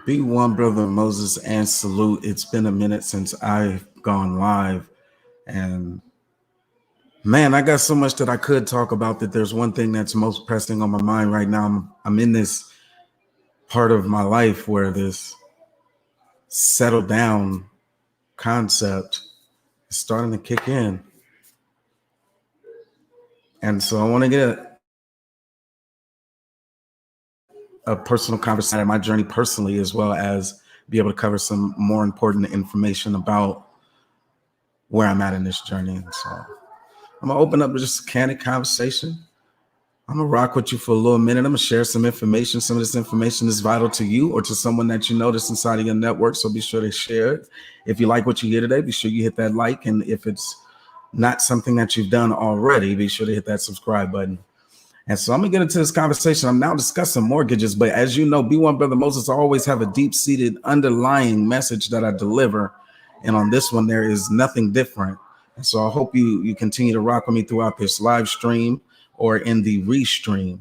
Be one, brother Moses, and salute. It's been a minute since I've gone live, and man, I got so much that I could talk about. That there's one thing that's most pressing on my mind right now. I'm in this part of my life where this settle down concept is starting to kick in, and so I want to get a personal conversation of my journey personally, as well as be able to cover some more important information about where I'm at in this journey. And so I'm gonna open up with just a candid conversation. I'm gonna rock with you for a little minute. I'm gonna share some information. Some of this information is vital to you or to someone that you know that's inside of your network. So be sure to share it. If you like what you hear today, be sure you hit that like. And if it's not something that you've done already, be sure to hit that subscribe button. And so I'm gonna get into this conversation. I'm now discussing mortgages, but as you know, B1 Brother Moses, I always have a deep-seated underlying message that I deliver. And on this one, there is nothing different. And so I hope you continue to rock with me throughout this live stream or in the restream.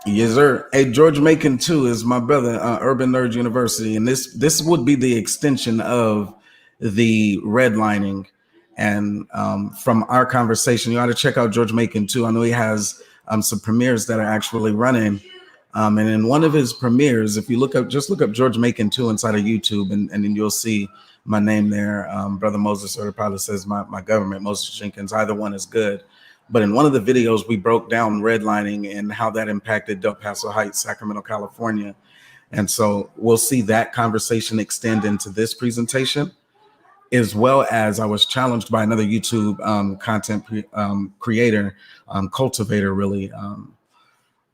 Yes, sir. Hey, George Macon too is my brother, Urban Nerd University, and this would be the extension of the redlining. And from our conversation, you ought to check out George Macon too. I know he has some premieres that are actually running. And in one of his premieres, if you just look up George Macon too inside of YouTube, and then you'll see my name there, Brother Moses, or it probably says my government, Moses Jenkins. Either one is good. But in one of the videos, we broke down redlining and how that impacted Del Paso Heights, Sacramento, California. And so we'll see that conversation extend into this presentation, as well as I was challenged by another YouTube content creator, cultivator, really,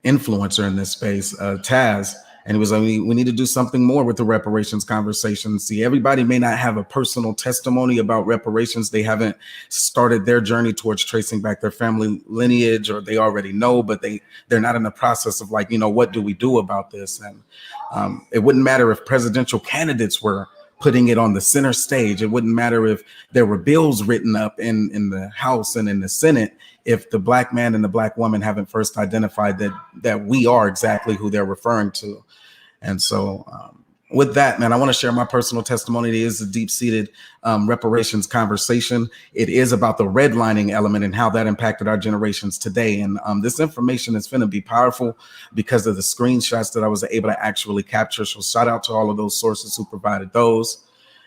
influencer in this space, Taz. And it was like, we need to do something more with the reparations conversation. See, everybody may not have a personal testimony about reparations. They haven't started their journey towards tracing back their family lineage, or they already know, but they're not in the process of like, what do we do about this? And it wouldn't matter if presidential candidates were putting it on the center stage. It wouldn't matter if there were bills written up in the House and in the Senate if the Black man and the Black woman haven't first identified that we are exactly who they're referring to. And so with that, man, I want to share my personal testimony. It is a deep-seated reparations conversation. It is about the redlining element and how that impacted our generations today. And this information is going to be powerful because of the screenshots that I was able to actually capture. So shout out to all of those sources who provided those.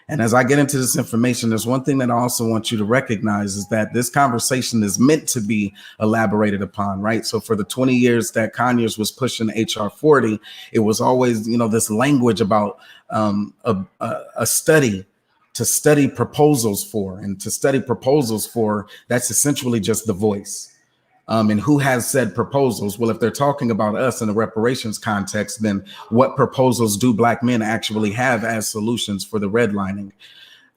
And as I get into this information, there's one thing that I also want you to recognize is that this conversation is meant to be elaborated upon, right? So for the 20 years that Conyers was pushing HR 40, it was always, this language about a study to study proposals for, and to study proposals for, that's essentially just the voice. And who has said proposals? Well, if they're talking about us in a reparations context, then what proposals do Black men actually have as solutions for the redlining?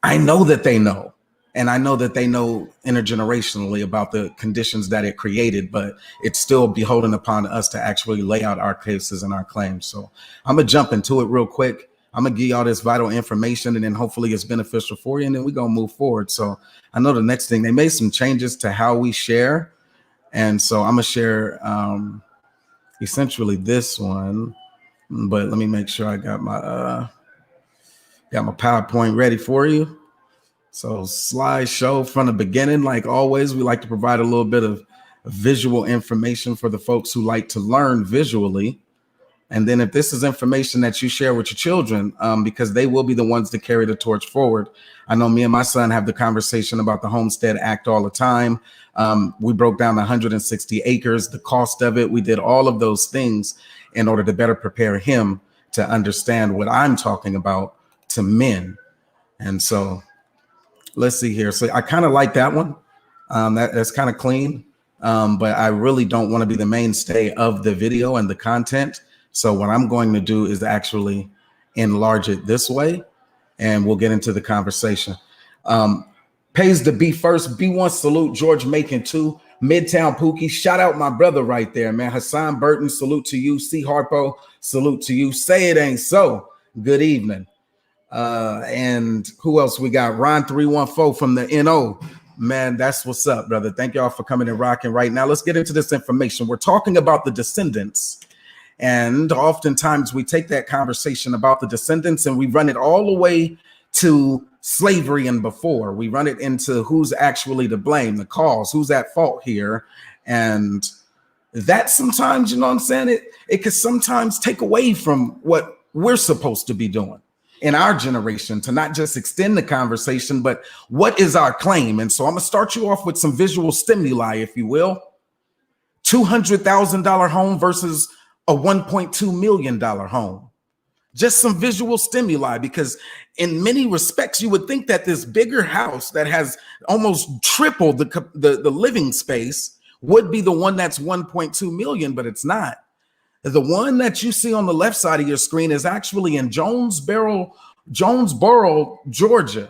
I know that they know, and I know that they know intergenerationally about the conditions that it created, but it's still beholden upon us to actually lay out our cases and our claims. So I'm gonna jump into it real quick. I'm gonna give y'all this vital information, and then hopefully it's beneficial for you, and then we're gonna move forward. So I know the next thing, they made some changes to how we share. And so I'm gonna share essentially this one, but let me make sure I got my PowerPoint ready for you. So slideshow from the beginning, like always, we like to provide a little bit of visual information for the folks who like to learn visually. And then if this is information that you share with your children, because they will be the ones to carry the torch forward. I know me and my son have the conversation about the Homestead Act all the time. We broke down the 160 acres, the cost of it. We did all of those things in order to better prepare him to understand what I'm talking about to men. And so let's see here. So I kind of like that one. That's kind of clean, but I really don't want to be the mainstay of the video and the content. So what I'm going to do is actually enlarge it this way, and we'll get into the conversation. Pays to be first. B1 salute, George Macon 2, Midtown Pookie. Shout out my brother right there, man. Hassan Burton, salute to you. C. Harpo, salute to you. Say it ain't so. Good evening. And who else we got? Ron 314 from the NO. Man, that's what's up, brother. Thank y'all for coming and rocking right now. Let's get into this information. We're talking about the descendants And oftentimes we take that conversation about the descendants and we run it all the way to slavery and before. We run it into who's actually to blame, the cause, who's at fault here. And that sometimes, you know what I'm saying, it can sometimes take away from what we're supposed to be doing in our generation, to not just extend the conversation, but what is our claim? And so I'm gonna start you off with some visual stimuli, if you will. $200,000 home versus a $1.2 million home. Just some visual stimuli, because in many respects, you would think that this bigger house that has almost triple the living space would be the one that's 1.2 million, but it's not. The one that you see on the left side of your screen is actually in Jonesboro, Georgia,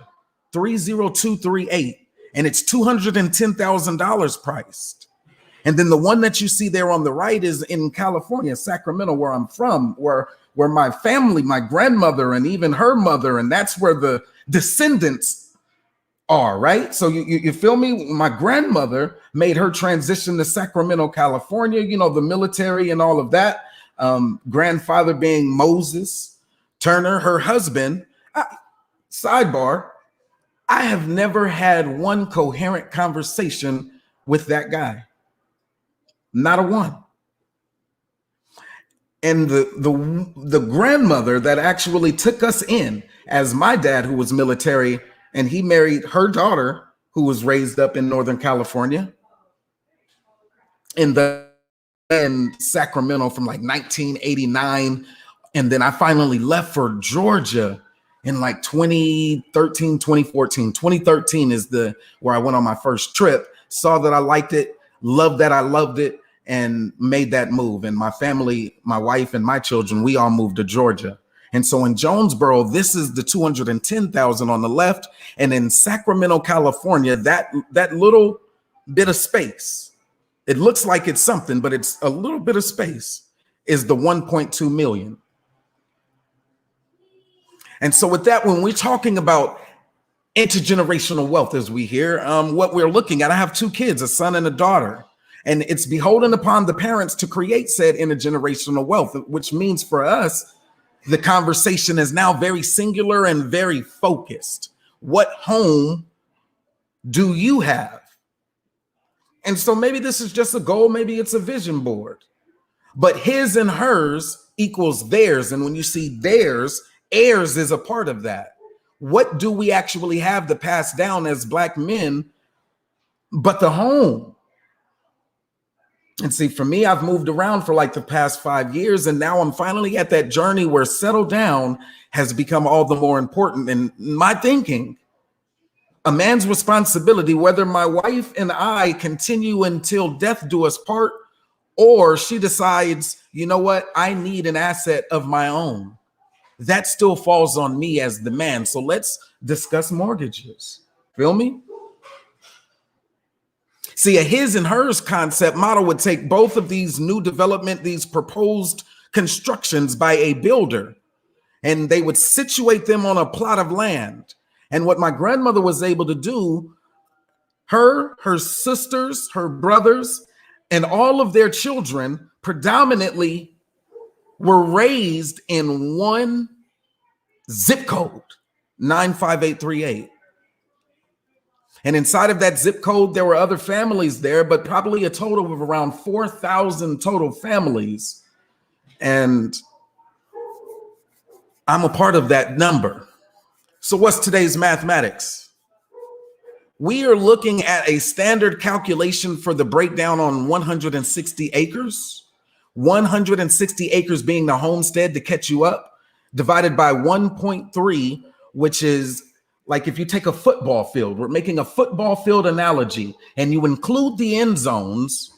30238, and it's $210,000 priced. And then the one that you see there on the right is in California, Sacramento, where I'm from, where my family, my grandmother, and even her mother, and that's where the descendants are, right? So you feel me? My grandmother made her transition to Sacramento, California, you know, the military and all of that. Grandfather being Moses Turner, her husband. Sidebar, I have never had one coherent conversation with that guy. Not a one. And the grandmother that actually took us in, as my dad, who was military, and he married her daughter, who was raised up in Northern California, in Sacramento from like 1989. And then I finally left for Georgia in like 2013, 2014. 2013 is where I went on my first trip, saw that I liked it, loved that I loved it, and made that move. And my family, my wife and my children, we all moved to Georgia. And so in Jonesboro, this is the 210,000 on the left. And in Sacramento, California, that little bit of space, it looks like it's something, but it's a little bit of space, is the 1.2 million. And so with that, when we're talking about intergenerational wealth, as we hear, what we're looking at, I have two kids, a son and a daughter, and it's beholden upon the parents to create said intergenerational wealth, which means for us, the conversation is now very singular and very focused. What home do you have? And so maybe this is just a goal, maybe it's a vision board, but his and hers equals theirs. And when you see theirs, heirs is a part of that. What do we actually have to pass down as Black men but the home? And see, for me, I've moved around for like the past 5 years, and now I'm finally at that journey where settle down has become all the more important. And my thinking, a man's responsibility, whether my wife and I continue until death do us part, or she decides, you know what, I need an asset of my own, that still falls on me as the man. So let's discuss mortgages. Feel me? See, a his and hers concept model would take both of these new development, these proposed constructions by a builder, and they would situate them on a plot of land. And what my grandmother was able to do, her sisters, her brothers, and all of their children predominantly were raised in one zip code, 95838. And inside of that zip code, there were other families there, but probably a total of around 4,000 total families. And I'm a part of that number. So what's today's mathematics? We are looking at a standard calculation for the breakdown on 160 acres, 160 acres being the homestead to catch you up, divided by 1.3, which is like if you take a football field, we're making a football field analogy, and you include the end zones,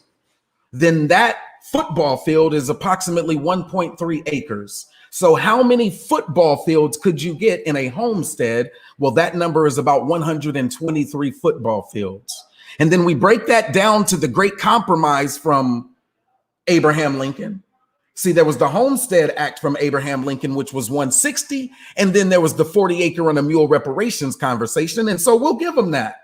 then that football field is approximately 1.3 acres. So how many football fields could you get in a homestead? Well, that number is about 123 football fields. And then we break that down to the Great Compromise from Abraham Lincoln. See, there was the Homestead Act from Abraham Lincoln, which was 160. And then there was the 40 acre and a mule reparations conversation. And so we'll give them that.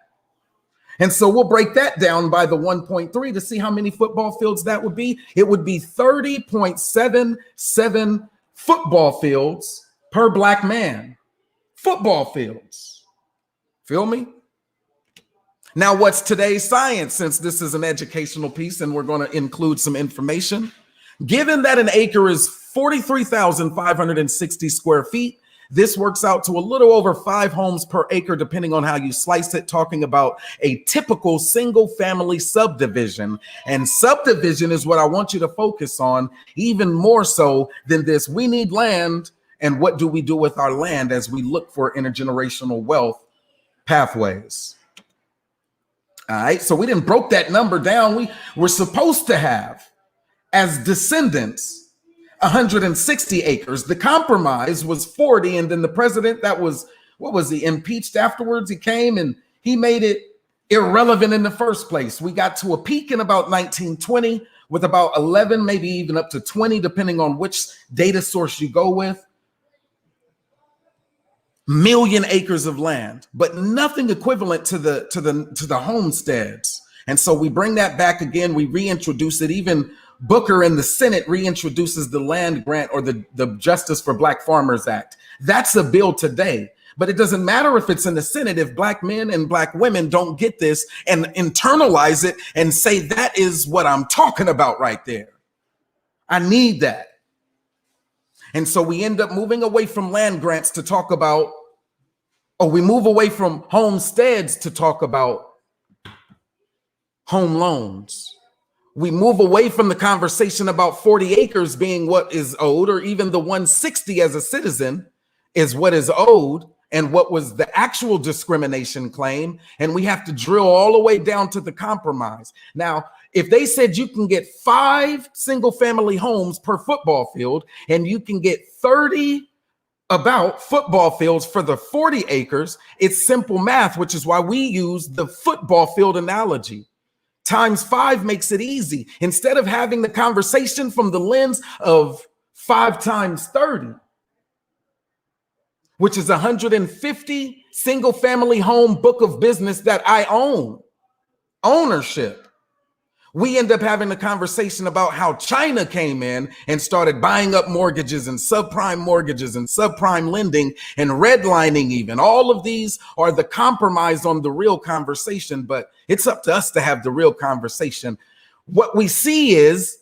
And so we'll break that down by the 1.3 to see how many football fields that would be. It would be 30.77 football fields per black man. Football fields. Feel me? Now, what's today's science, since this is an educational piece and we're going to include some information? Given that an acre is 43,560 square feet, this works out to a little over 5 homes per acre, depending on how you slice it, talking about a typical single family subdivision. And subdivision is what I want you to focus on, even more so than this. We need land. And what do we do with our land as we look for intergenerational wealth pathways? All right. So we didn't broke that number down. We were supposed to have as descendants 160 acres. The compromise was 40. And then the president that was, what was he, impeached afterwards? He came and he made it irrelevant in the first place. We got to a peak in about 1920 with about 11, maybe even up to 20, depending on which data source you go with. Million acres of land, but nothing equivalent to the homesteads. And so we bring that back again. We reintroduce it. Even Booker in the Senate reintroduces the land grant, or the Justice for Black Farmers Act. That's a bill today, but it doesn't matter if it's in the Senate if black men and black women don't get this and internalize it and say, that is what I'm talking about right there. I need that. And so we end up moving away from land grants to talk about, or we move away from homesteads to talk about home loans. We move away from the conversation about 40 acres being what is owed, or even the 160 as a citizen is what is owed, and what was the actual discrimination claim. And we have to drill all the way down to the compromise. Now, if they said you can get 5 single family homes per football field, and you can get 30 about football fields for the 40 acres, it's simple math, which is why we use the football field analogy. Times 5 makes it easy. Instead of having the conversation from the lens of 5 times 30, which is 150 single family home book of business that I own, ownership. We end up having a conversation about how China came in and started buying up mortgages and subprime lending and redlining even. All of these are the compromise on the real conversation, but it's up to us to have the real conversation. What we see is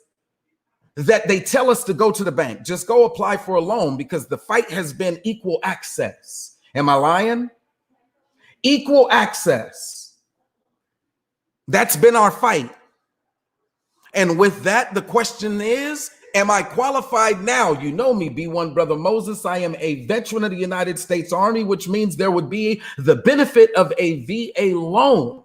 that they tell us to go to the bank, just go apply for a loan, because the fight has been equal access. Am I lying? Equal access. That's been our fight. And with that, the question is, am I qualified now? You know me, B1 Brother Moses. I am a veteran of the United States Army, which means there would be the benefit of a VA loan.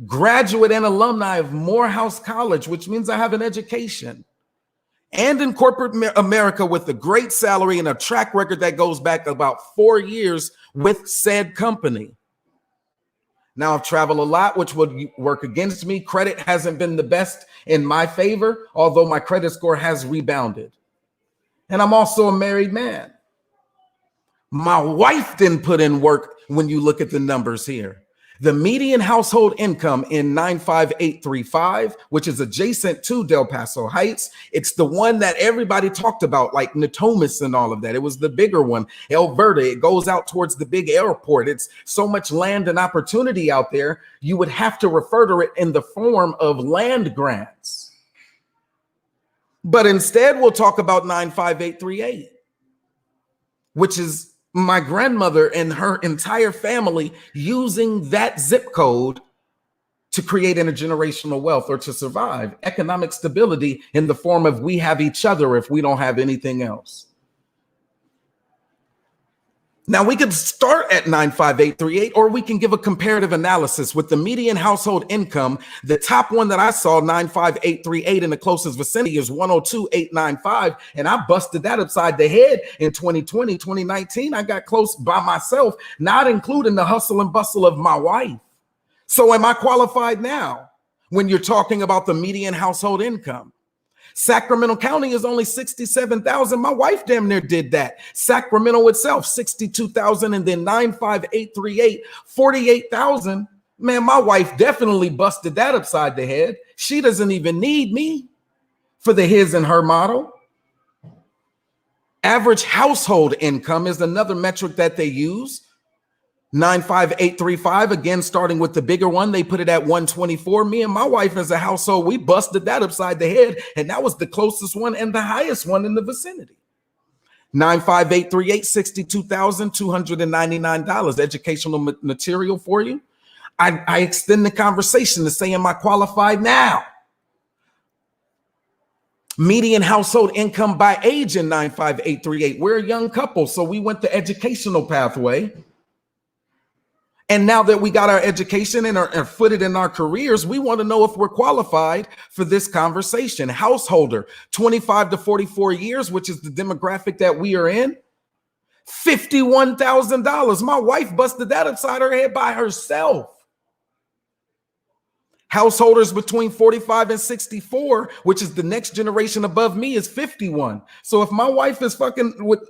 Graduate and alumni of Morehouse College, which means I have an education. And in corporate America with a great salary and a track record that goes back about 4 years with said company. Now, I've traveled a lot, which would work against me. Credit hasn't been the best in my favor, although my credit score has rebounded. And I'm also a married man. My wife didn't put in work when you look at the numbers here. The median household income in 95835, which is adjacent to Del Paso Heights, it's the one that everybody talked about, like Natomas and all of that. It was the bigger one, El Verde. It goes out towards the big airport. It's so much land and opportunity out there, you would have to refer to it in the form of land grants. But instead, we'll talk about 95838, which is my grandmother and her entire family using that zip code to create intergenerational wealth, or to survive economic stability in the form of we have each other if we don't have anything else. Now, we could start at 95838, or we can give a comparative analysis with the median household income. The top one that I saw, 95838, in the closest vicinity is 102,895. And I busted that upside the head in 2020, 2019. I got close by myself, not including the hustle and bustle of my wife. So am I qualified now when you're talking about the median household income? Sacramento County is only 67,000. My wife damn near did that. Sacramento itself, 62,000, and then 95838, 48,000. Man, my wife definitely busted that upside the head. She doesn't even need me for the his and her model. Average household income is another metric that they use. 95835, again, starting with the bigger one, they put it at 124. Me and my wife as a household, we busted that upside the head, and that was the closest one and the highest one in the vicinity. 95838, $62,299. Educational material for you. I extend the conversation to say, am I qualified now? Median household income by age in 95838. We're a young couple, so we went the educational pathway. And now that we got our education and are footed in our careers, we want to know if we're qualified for this conversation. Householder, 25 to 44 years, which is the demographic that we are in, $51,000. My wife busted that upside her head by herself. Householders between 45 and 64, which is the next generation above me, is 51. So if my wife is fucking with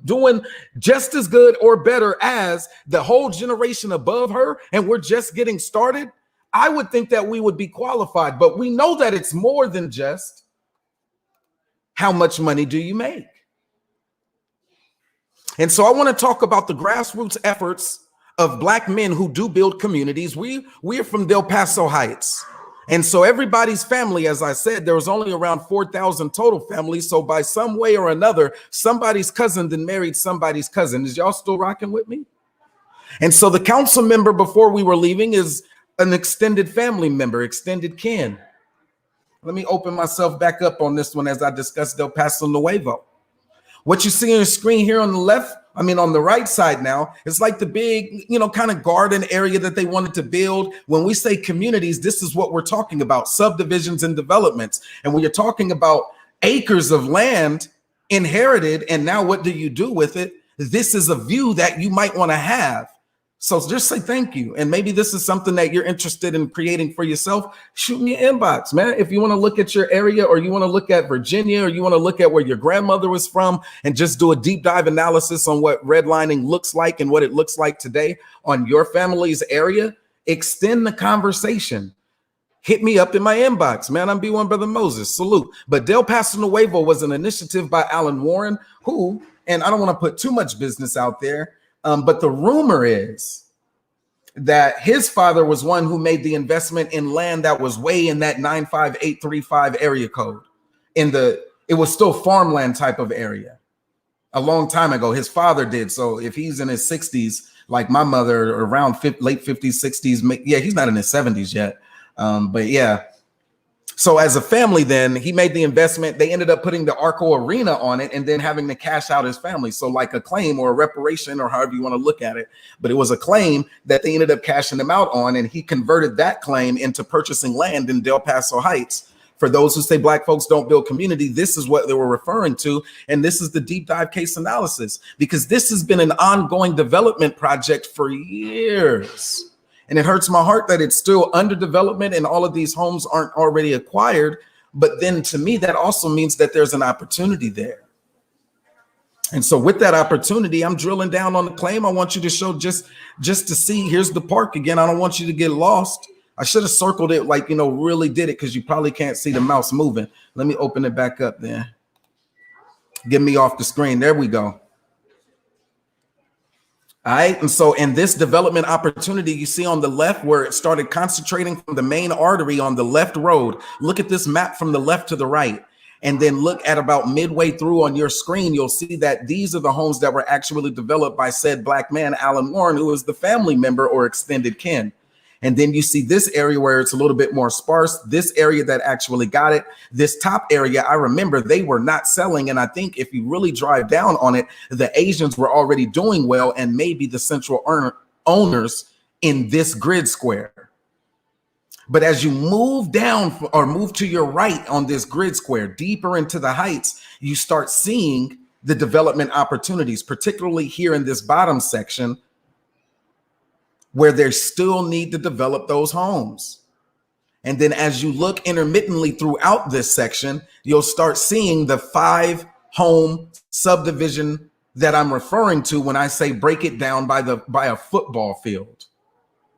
doing just as good or better as the whole generation above her, and we're just getting started, I would think that we would be qualified. But we know that it's more than just how much money do you make. And so I want to talk about the grassroots efforts of Black men who do build communities. We're from Del Paso Heights. And so everybody's family, as I said, there was only around 4,000 total families. So by some way or another, somebody's cousin then married somebody's cousin. Is y'all still rocking with me? And so the council member before we were leaving is an extended family member, extended kin. Let me open myself back up on this one as I discuss Del Paso Nuevo. What you see on your screen here on the left, on the right side now, it's like the big, kind of garden area that they wanted to build. When we say communities, this is what we're talking about, subdivisions and developments. And when you're talking about acres of land inherited, and now what do you do with it? This is a view that you might want to have. So just say thank you. And maybe this is something that you're interested in creating for yourself. Shoot me an inbox, man. If you want to look at your area, or you want to look at Virginia, or you want to look at where your grandmother was from and just do a deep dive analysis on what redlining looks like and what it looks like today on your family's area, extend the conversation. Hit me up in my inbox, man. I'm B1 Brother Moses. Salute. But Del Paso Nuevo was an initiative by Alan Warren, who, and I don't want to put too much business out there, but the rumor is that his father was one who made the investment in land that was way in that 95835 area code. It was still farmland type of area a long time ago. His father did. So if he's in his 60s, like my mother, around late 50s, 60s, yeah, he's not in his 70s yet. But yeah. So as a family, then he made the investment. They ended up putting the Arco Arena on it and then having to cash out his family. So like a claim or a reparation, or however you want to look at it. But it was a claim that they ended up cashing him out on. And he converted that claim into purchasing land in Del Paso Heights. For those who say Black folks don't build community, this is what they were referring to. And this is the deep dive case analysis, because this has been an ongoing development project for years. And it hurts my heart that it's still under development and all of these homes aren't already acquired. But then to me, that also means that there's an opportunity there. And so with that opportunity, I'm drilling down on the claim. I want you to show just to see, here's the park again. I don't want you to get lost. I should have circled it, like, really did it, because you probably can't see the mouse moving. Let me open it back up there. Get me off the screen. There we go. All right. And so in this development opportunity, you see on the left where it started concentrating from the main artery on the left road. Look at this map from the left to the right. And then look at about midway through on your screen, you'll see that these are the homes that were actually developed by said Black man, Alan Warren, who is the family member or extended kin. And then you see this area where it's a little bit more sparse, this area that actually got it. This top area, I remember they were not selling. And I think if you really drive down on it, the Asians were already doing well and maybe the central owners in this grid square. But as you move down or move to your right on this grid square, deeper into the heights, you start seeing the development opportunities, particularly here in this bottom section, where they still need to develop those homes. And then as you look intermittently throughout this section, you'll start seeing the 5 home subdivision that I'm referring to when I say break it down by a football field.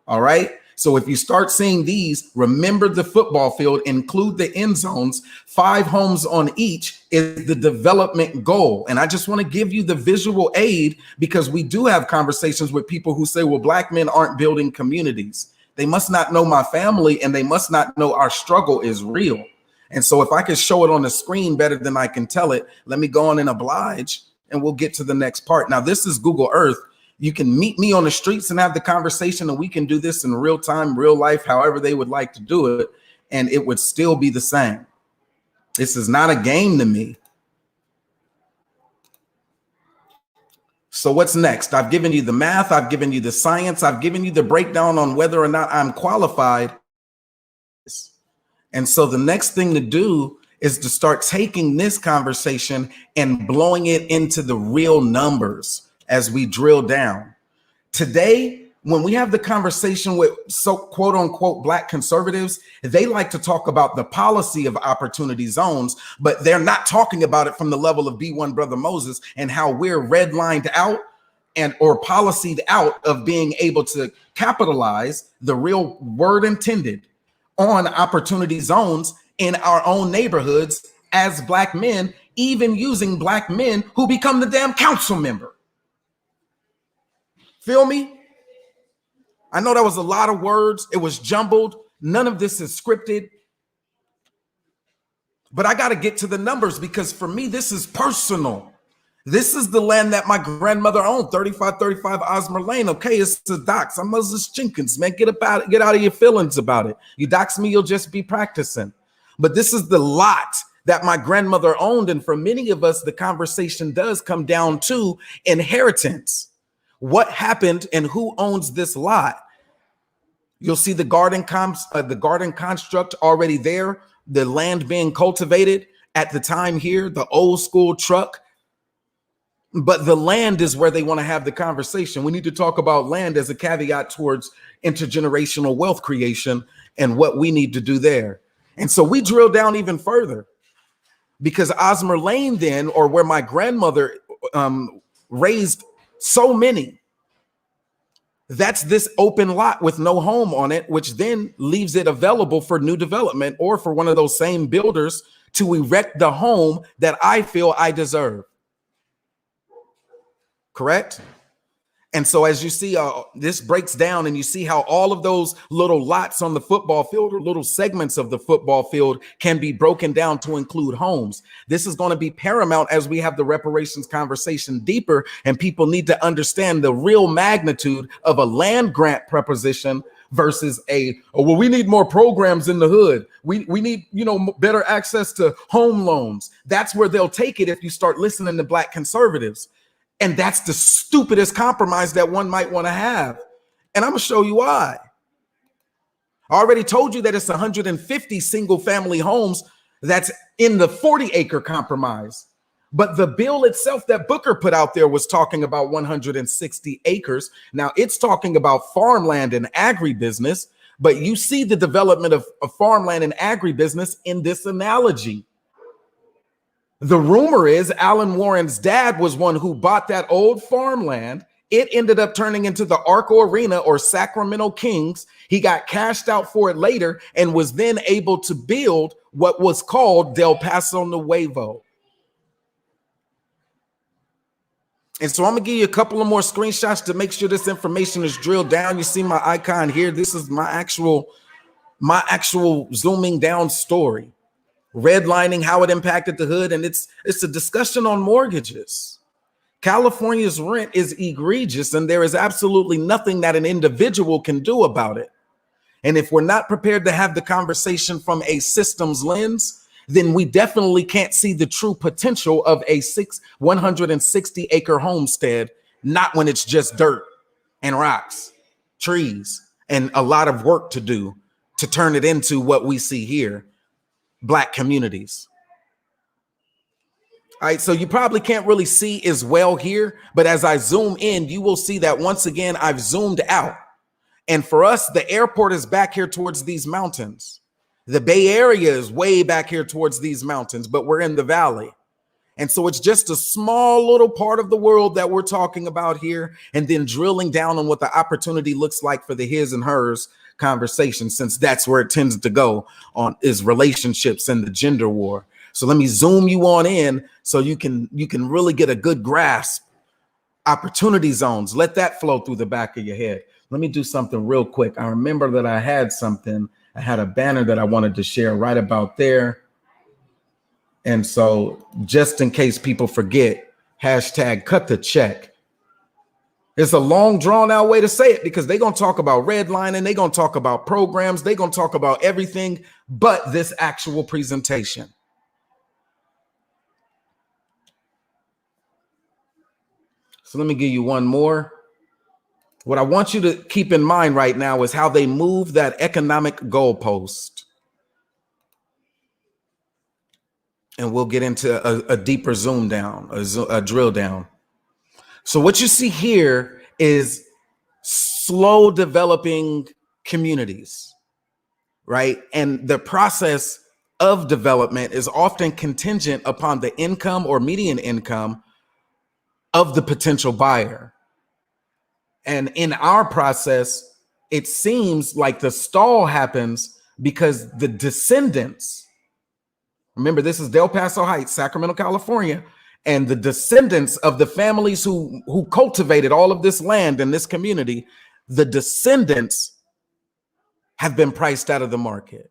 All right. So if you start seeing these, remember the football field, include the end zones, 5 homes on each is the development goal. And I just want to give you the visual aid, because we do have conversations with people who say, well, Black men aren't building communities. They must not know my family, and they must not know our struggle is real. And so if I can show it on the screen better than I can tell it, let me go on and oblige, and we'll get to the next part. Now, this is Google Earth. You can meet me on the streets and have the conversation, and we can do this in real time, real life, however they would like to do it, and it would still be the same. This is not a game to me. So what's next? I've given you the math, I've given you the science, I've given you the breakdown on whether or not I'm qualified. And so the next thing to do is to start taking this conversation and blowing it into the real numbers as we drill down. Today, when we have the conversation with quote unquote Black conservatives, they like to talk about the policy of opportunity zones, but they're not talking about it from the level of B1 Brother Moses and how we're redlined out or policied out of being able to capitalize the real word intended on opportunity zones in our own neighborhoods as Black men, even using Black men who become the damn council member. Feel me? I know that was a lot of words. It was jumbled. None of this is scripted. But I got to get to the numbers, because for me, this is personal. This is the land that my grandmother owned, 3535 Osmer Lane. Okay, it's the docs. I'm Moses Jenkins, man. Get out of your feelings about it. You dox me, you'll just be practicing. But this is the lot that my grandmother owned. And for many of us, the conversation does come down to inheritance. What happened and who owns this lot? You'll see the garden construct already there, the land being cultivated at the time here, the old school truck. But the land is where they want to have the conversation. We need to talk about land as a caveat towards intergenerational wealth creation and what we need to do there. And so we drill down even further, because Osmer Lane then, or where my grandmother raised so many, that's this open lot with no home on it, which then leaves it available for new development or for one of those same builders to erect the home that I feel I deserve. Correct? And so as you see, this breaks down, and you see how all of those little lots on the football field, or little segments of the football field, can be broken down to include homes. This is going to be paramount as we have the reparations conversation deeper, and people need to understand the real magnitude of a land grant proposition versus well, we need more programs in the hood. We need, better access to home loans. That's where they'll take it if you start listening to Black conservatives. And that's the stupidest compromise that one might want to have. And I'm going to show you why. I already told you that it's 150 single family homes that's in the 40-acre compromise. But the bill itself that Booker put out there was talking about 160 acres. Now it's talking about farmland and agribusiness, but you see the development of farmland and agribusiness in this analogy. The rumor is Alan Warren's dad was one who bought that old farmland. It ended up turning into the Arco Arena, or Sacramento Kings. He got cashed out for it later and was then able to build what was called Del Paso Nuevo. And so I'm gonna give you a couple of more screenshots to make sure this information is drilled down. You see my icon here. This is my actual zooming down story. Redlining how it impacted the hood, and it's a discussion on mortgages. California's rent is egregious, and there is absolutely nothing that an individual can do about it. And if we're not prepared to have the conversation from a systems lens, then we definitely can't see the true potential of a 160-acre homestead, not when it's just dirt and rocks, trees, and a lot of work to do to turn it into what we see here. Black communities. All right, so you probably can't really see as well here, but as I zoom in, you will see that once again, I've zoomed out. And for us, the airport is back here towards these mountains. The Bay Area is way back here towards these mountains, but we're in the valley. And so it's just a small little part of the world that we're talking about here, and then drilling down on what the opportunity looks like for the his and hers conversation, since that's where it tends to go on, is relationships and the gender war. So let me zoom you on in so you can really get a good grasp. Opportunity zones, let that flow through the back of your head. Let me do something real quick. I remember that I had a banner that I wanted to share right about there. And so just in case people forget, hashtag cut the check. It's a long drawn out way to say it, because they're going to talk about redlining. They're going to talk about programs. They're going to talk about everything but this actual presentation. So let me give you one more. What I want you to keep in mind right now is how they move that economic goalpost. And we'll get into a deeper zoom down, a drill down. So what you see here is slow developing communities, right? And the process of development is often contingent upon the income or median income of the potential buyer. And in our process, it seems like the stall happens because the descendants, remember, this is Del Paso Heights, Sacramento, California, and the descendants of the families who cultivated all of this land in this community, the descendants have been priced out of the market.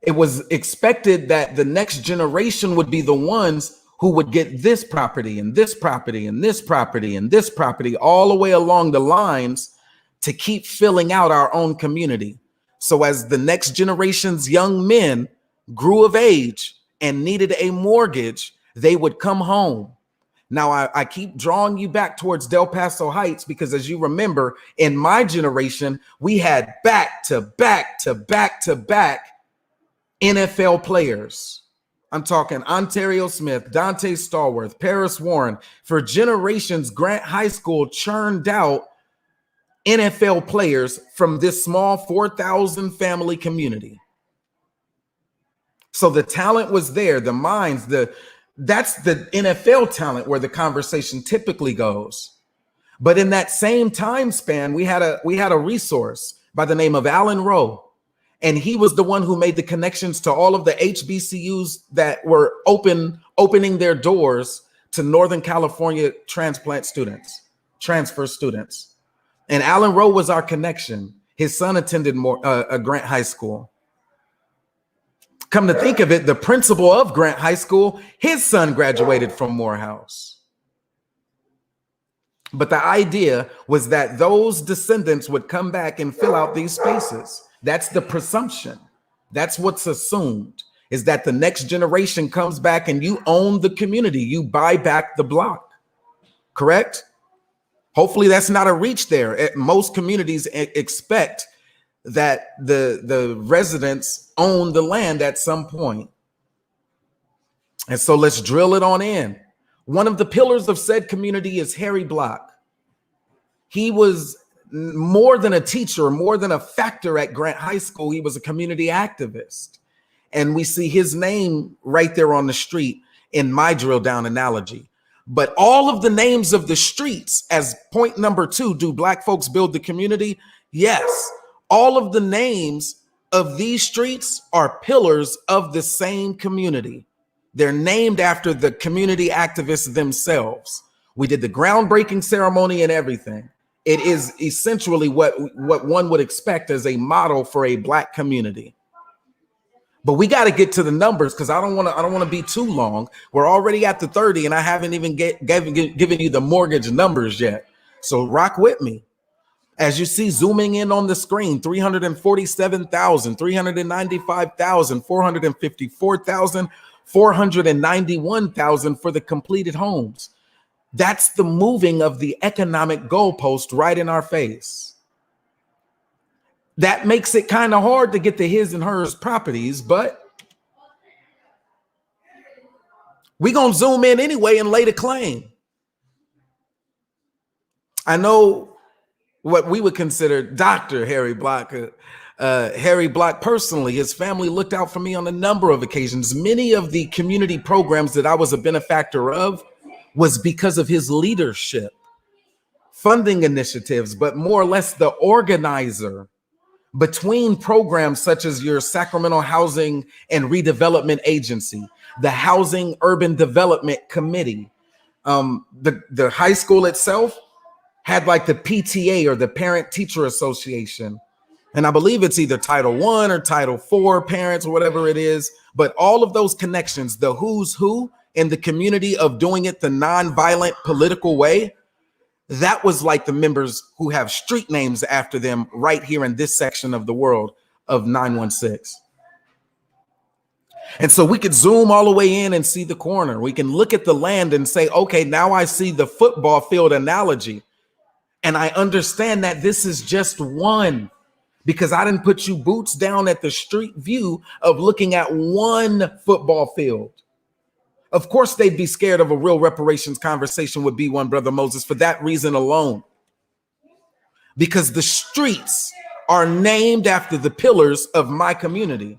It was expected that the next generation would be the ones who would get this property and this property and this property and this property all the way along the lines to keep filling out our own community. So as the next generation's young men grew of age and needed a mortgage, they would come home. Now, I keep drawing you back towards Del Paso Heights because, as you remember, in my generation, we had back to back to back to back NFL players. I'm talking Ontario Smith, Dante Stallworth, Paris Warren. For generations, Grant High School churned out NFL players from this small 4,000 family community. So the talent was there, the minds, that's the NFL talent where the conversation typically goes. But in that same time span, we had a resource by the name of Alan Rowe. And he was the one who made the connections to all of the HBCUs that were opening their doors to Northern California transfer students. And Alan Rowe was our connection. His son attended Grant High School. Come to think of it, the principal of Grant High School, his son graduated from Morehouse. But the idea was that those descendants would come back and fill out these spaces. That's the presumption. That's what's assumed, is that the next generation comes back and you own the community. You buy back the block, correct? Hopefully that's not a reach there. Most communities expect that the residents own the land at some point. And so let's drill it on in. One of the pillars of said community is Harry Block. He was more than a teacher, more than a factor at Grant High School. He was a community activist. And we see his name right there on the street in my drill down analogy. But all of the names of the streets, as point number 2, do Black folks build the community? Yes. All of the names of these streets are pillars of the same community. They're named after the community activists themselves. We did the groundbreaking ceremony and everything. It is essentially what one would expect as a model for a Black community. But we got to get to the numbers because I don't want to be too long. We're already at the 30 and I haven't even given you the mortgage numbers yet. So rock with me. As you see zooming in on the screen, 347,000, 395,000, 454,000, 491,000 for the completed homes. That's the moving of the economic goalpost right in our face. That makes it kind of hard to get the his and hers properties, but we're going to zoom in anyway and lay the claim. I know what we would consider Dr. Harry Block, Harry Block personally, his family looked out for me on a number of occasions. Many of the community programs that I was a benefactor of was because of his leadership, funding initiatives, but more or less the organizer between programs such as your Sacramento Housing and Redevelopment Agency, the Housing Urban Development Committee. The high school itself had like the PTA, or the Parent Teacher Association. And I believe it's either Title I or Title IV parents or whatever it is. But all of those connections, the who's who in the community of doing it the nonviolent political way, that was like the members who have street names after them right here in this section of the world of 916. And so we could zoom all the way in and see the corner. We can look at the land and say, okay, now I see the football field analogy. And I understand that this is just one, because I didn't put you boots down at the street view of looking at one football field. Of course, they'd be scared of a real reparations conversation with B1 Brother Moses for that reason alone. Because the streets are named after the pillars of my community.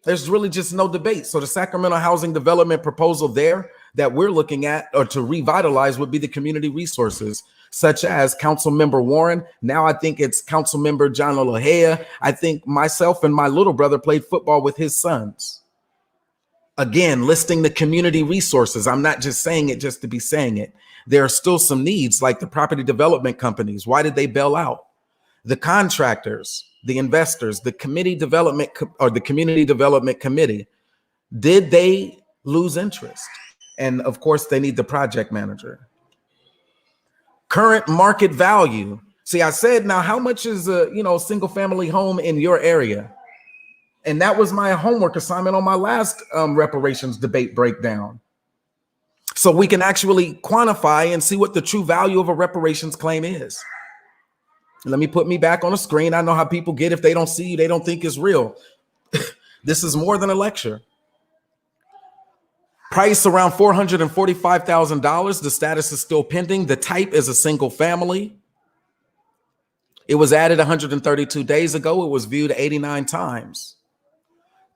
There's really just no debate. So the Sacramento housing development proposal there that we're looking at, or to revitalize, would be the community resources, such as Council Member Warren. Now I think it's Council Member John Olahea. I think myself and my little brother played football with his sons. Again, listing the community resources. I'm not just saying it just to be saying it. There are still some needs, like the property development companies. Why did they bail out? The contractors, the investors, the committee development or the community development committee, did they lose interest? And of course, they need the project manager. Current market value. See, I said, now how much is a single family home in your area? And that was my homework assignment on my last reparations debate breakdown. So we can actually quantify and see what the true value of a reparations claim is. Let me put me back on the screen. I know how people get. If they don't see you, they don't think it's real. This is more than a lecture. Price around $445,000. The status is still pending. The type is a single family. It was added 132 days ago. It was viewed 89 times.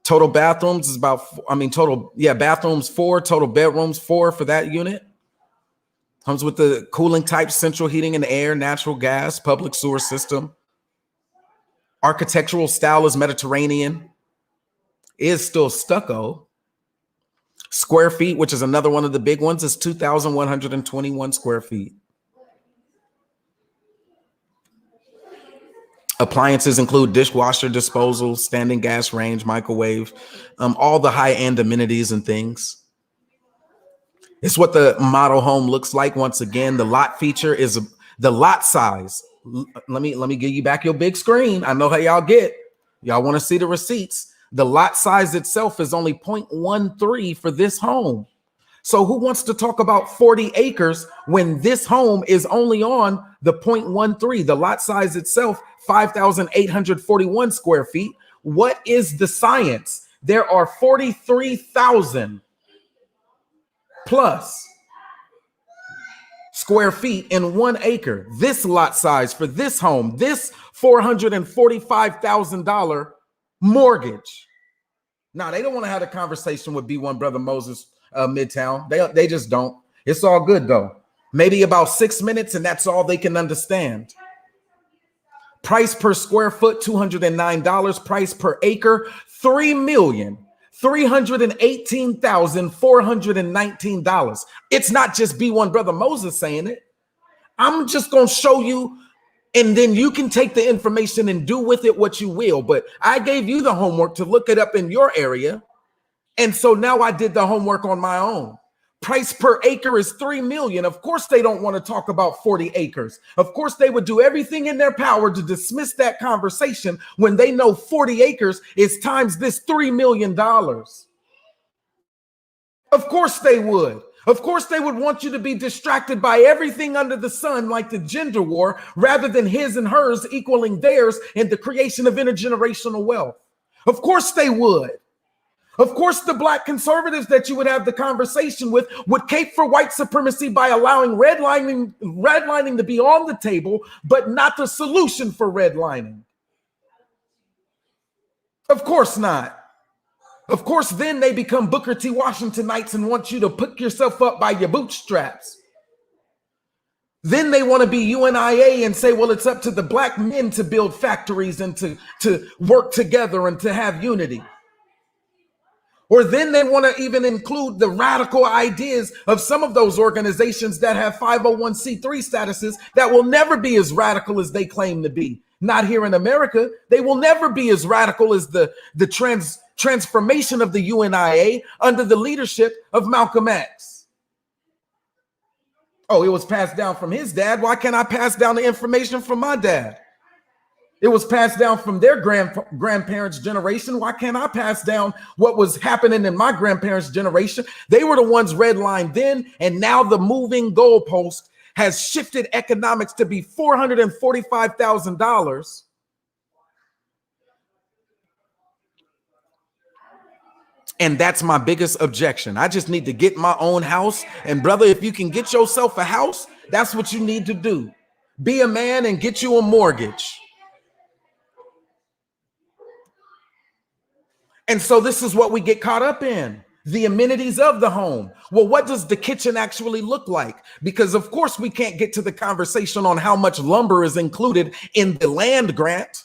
Total bathrooms is bathrooms 4, total bedrooms 4 for that unit. Comes with the cooling type, central heating and air, natural gas, public sewer system. Architectural style is Mediterranean. Is still stucco. Square feet, which is another one of the big ones, is 2,121 square feet. Appliances include dishwasher, disposal, standing gas range, microwave, all the high-end amenities and things. It's what the model home looks like. Once again, the lot feature is the lot size. Let me give you back your big screen. I know how y'all get. Y'all want to see the receipts. The lot size itself is only 0.13 for this home. So who wants to talk about 40 acres when this home is only on the 0.13? The lot size itself, 5,841 square feet. What is the science? There are 43,000 plus square feet in 1 acre. This lot size for this home, this $445,000 mortgage. Now, they don't want to have a conversation with B1 Brother Moses Midtown. They just don't. It's all good, though. Maybe about 6 minutes, and that's all they can understand. Price per square foot, $209. Price per acre, $3,318,419. It's not just B1 Brother Moses saying it. I'm just going to show you, and then you can take the information and do with it what you will. But I gave you the homework to look it up in your area. And so now I did the homework on my own. Price per acre is $3 million. Of course, they don't want to talk about 40 acres. Of course, they would do everything in their power to dismiss that conversation when they know 40 acres is times this $3 million. Of course they would. Of course, they would want you to be distracted by everything under the sun, like the gender war, rather than his and hers equaling theirs in the creation of intergenerational wealth. Of course they would. Of course, the black conservatives that you would have the conversation with would cape for white supremacy by allowing redlining to be on the table, but not the solution for redlining. Of course not. Of course, then they become Booker T. Washingtonites and want you to pick yourself up by your bootstraps. Then they want to be UNIA and say, well, it's up to the black men to build factories and to work together and to have unity. Or then they want to even include the radical ideas of some of those organizations that have 501c3 statuses that will never be as radical as they claim to be. Not here in America. They will never be as radical as the transformation of the UNIA under the leadership of Malcolm X. Oh, it was passed down from his dad. Why can't I pass down the information from my dad? It was passed down from their grandparents' generation. Why can't I pass down what was happening in my grandparents' generation? They were the ones redlined then, and now the moving goalpost has shifted economics to be $445,000. And that's my biggest objection. I just need to get my own house. And brother, if you can get yourself a house, that's what you need to do. Be a man and get you a mortgage. And so this is what we get caught up in. The amenities of the home. Well, what does the kitchen actually look like? Because of course we can't get to the conversation on how much lumber is included in the land grant.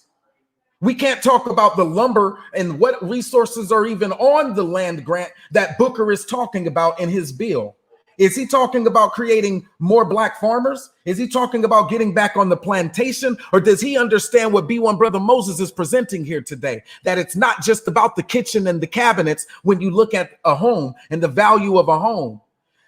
We can't talk about the lumber and what resources are even on the land grant that Booker is talking about in his bill. Is he talking about creating more black farmers? Is he talking about getting back on the plantation? Or does he understand what B1 Brother Moses is presenting here today? That it's not just about the kitchen and the cabinets when you look at a home and the value of a home.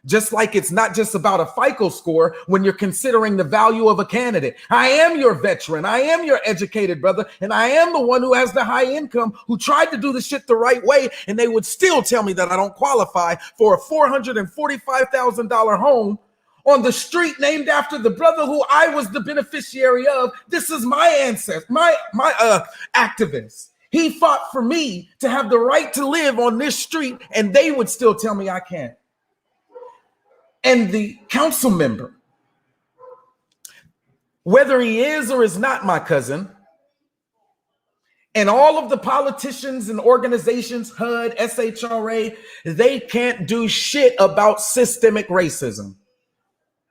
Just like it's not just about a FICO score when you're considering the value of a candidate. I am your veteran. I am your educated brother. And I am the one who has the high income who tried to do the shit the right way. And they would still tell me that I don't qualify for a $445,000 home on the street named after the brother who I was the beneficiary of. This is my ancestor, my activist. He fought for me to have the right to live on this street, and they would still tell me I can't. And the council member, whether he is or is not my cousin, and all of the politicians and organizations, HUD, SHRA, they can't do shit about systemic racism.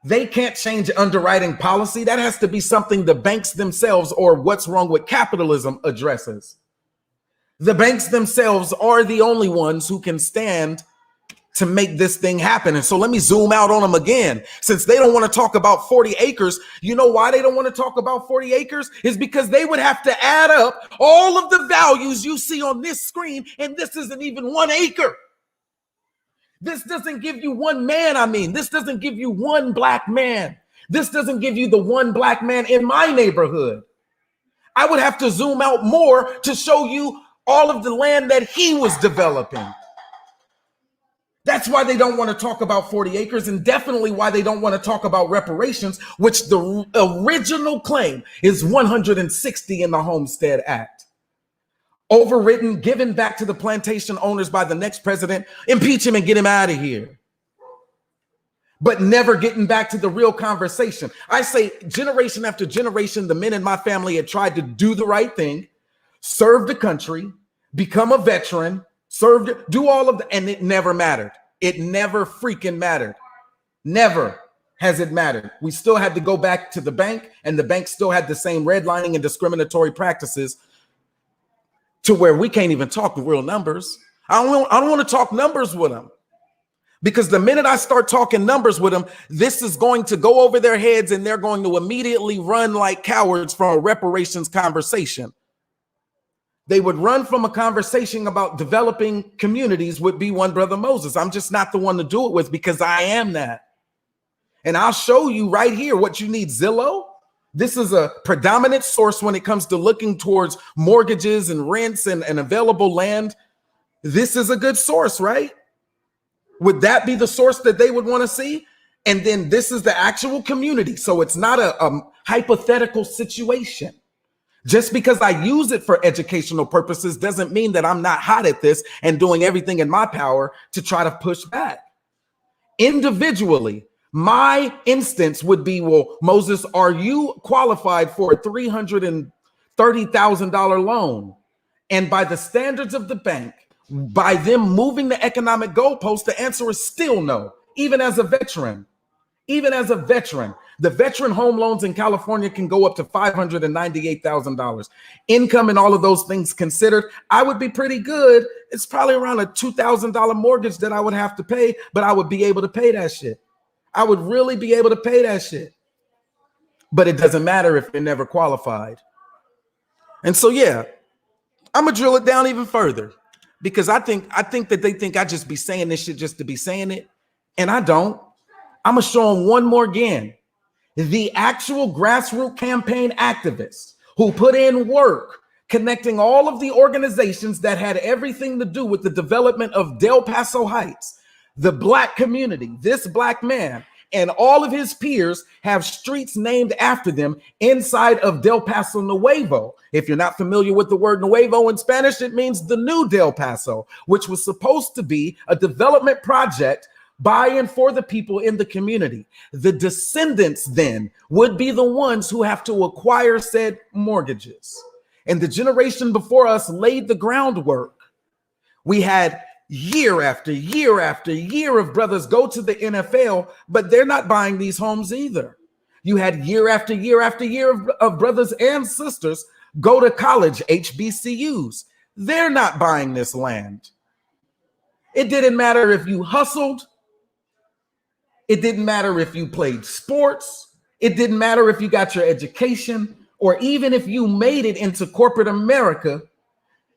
They can't change underwriting policy. That has to be something the banks themselves or what's wrong with capitalism addresses. The banks themselves are the only ones who can stand to make this thing happen. And so let me zoom out on them again. Since they don't want to talk about 40 acres, you know why they don't want to talk about 40 acres? Is because they would have to add up all of the values you see on this screen, and this isn't even 1 acre. This doesn't give you one man. This doesn't give you one black man. This doesn't give you the one black man in my neighborhood. I would have to zoom out more to show you all of the land that he was developing. That's why they don't want to talk about 40 acres, and definitely why they don't want to talk about reparations, which the original claim is 160 in the Homestead Act. Overwritten, given back to the plantation owners by the next president, impeach him and get him out of here. But never getting back to the real conversation. I say generation after generation, the men in my family had tried to do the right thing, serve the country, become a veteran, do all of that, and it never mattered. It never freaking mattered. Never has it mattered. We still had to go back to the bank, and the bank still had the same redlining and discriminatory practices to where we can't even talk real numbers. I don't want to talk numbers with them, because the minute I start talking numbers with them, this is going to go over their heads, and they're going to immediately run like cowards from a reparations conversation. They would run from a conversation about developing communities with B1 Brother Moses. I'm just not the one to do it with, because I am that. And I'll show you right here what you need. Zillow. This is a predominant source when it comes to looking towards mortgages and rents and available land. This is a good source, right? Would that be the source that they would want to see? And then this is the actual community. So it's not a hypothetical situation. Just because I use it for educational purposes doesn't mean that I'm not hot at this and doing everything in my power to try to push back. Individually, my instance would be, well, Moses, are you qualified for a $330,000 loan? And by the standards of the bank, by them moving the economic goalpost, the answer is still no, even as a veteran. Even as a veteran, the veteran home loans in California can go up to $598,000. Income and all of those things considered, I would be pretty good. It's probably around a $2,000 mortgage that I would have to pay, but I would be able to pay that shit. I would really be able to pay that shit. But it doesn't matter if you're never qualified. And so, yeah, I'm gonna drill it down even further because I think that they think I just be saying this shit just to be saying it, and I don't. I'm gonna show them one more again. The actual grassroots campaign activists who put in work connecting all of the organizations that had everything to do with the development of Del Paso Heights, the Black community, this Black man, and all of his peers have streets named after them inside of Del Paso Nuevo. If you're not familiar with the word Nuevo in Spanish, it means the new Del Paso, which was supposed to be a development project by and for the people in the community. The descendants then would be the ones who have to acquire said mortgages. And the generation before us laid the groundwork. We had year after year after year of brothers go to the NFL, but they're not buying these homes either. You had year after year after year of brothers and sisters go to college, HBCUs. They're not buying this land. It didn't matter if you hustled. It didn't matter if you played sports. It didn't matter if you got your education or even if you made it into corporate America.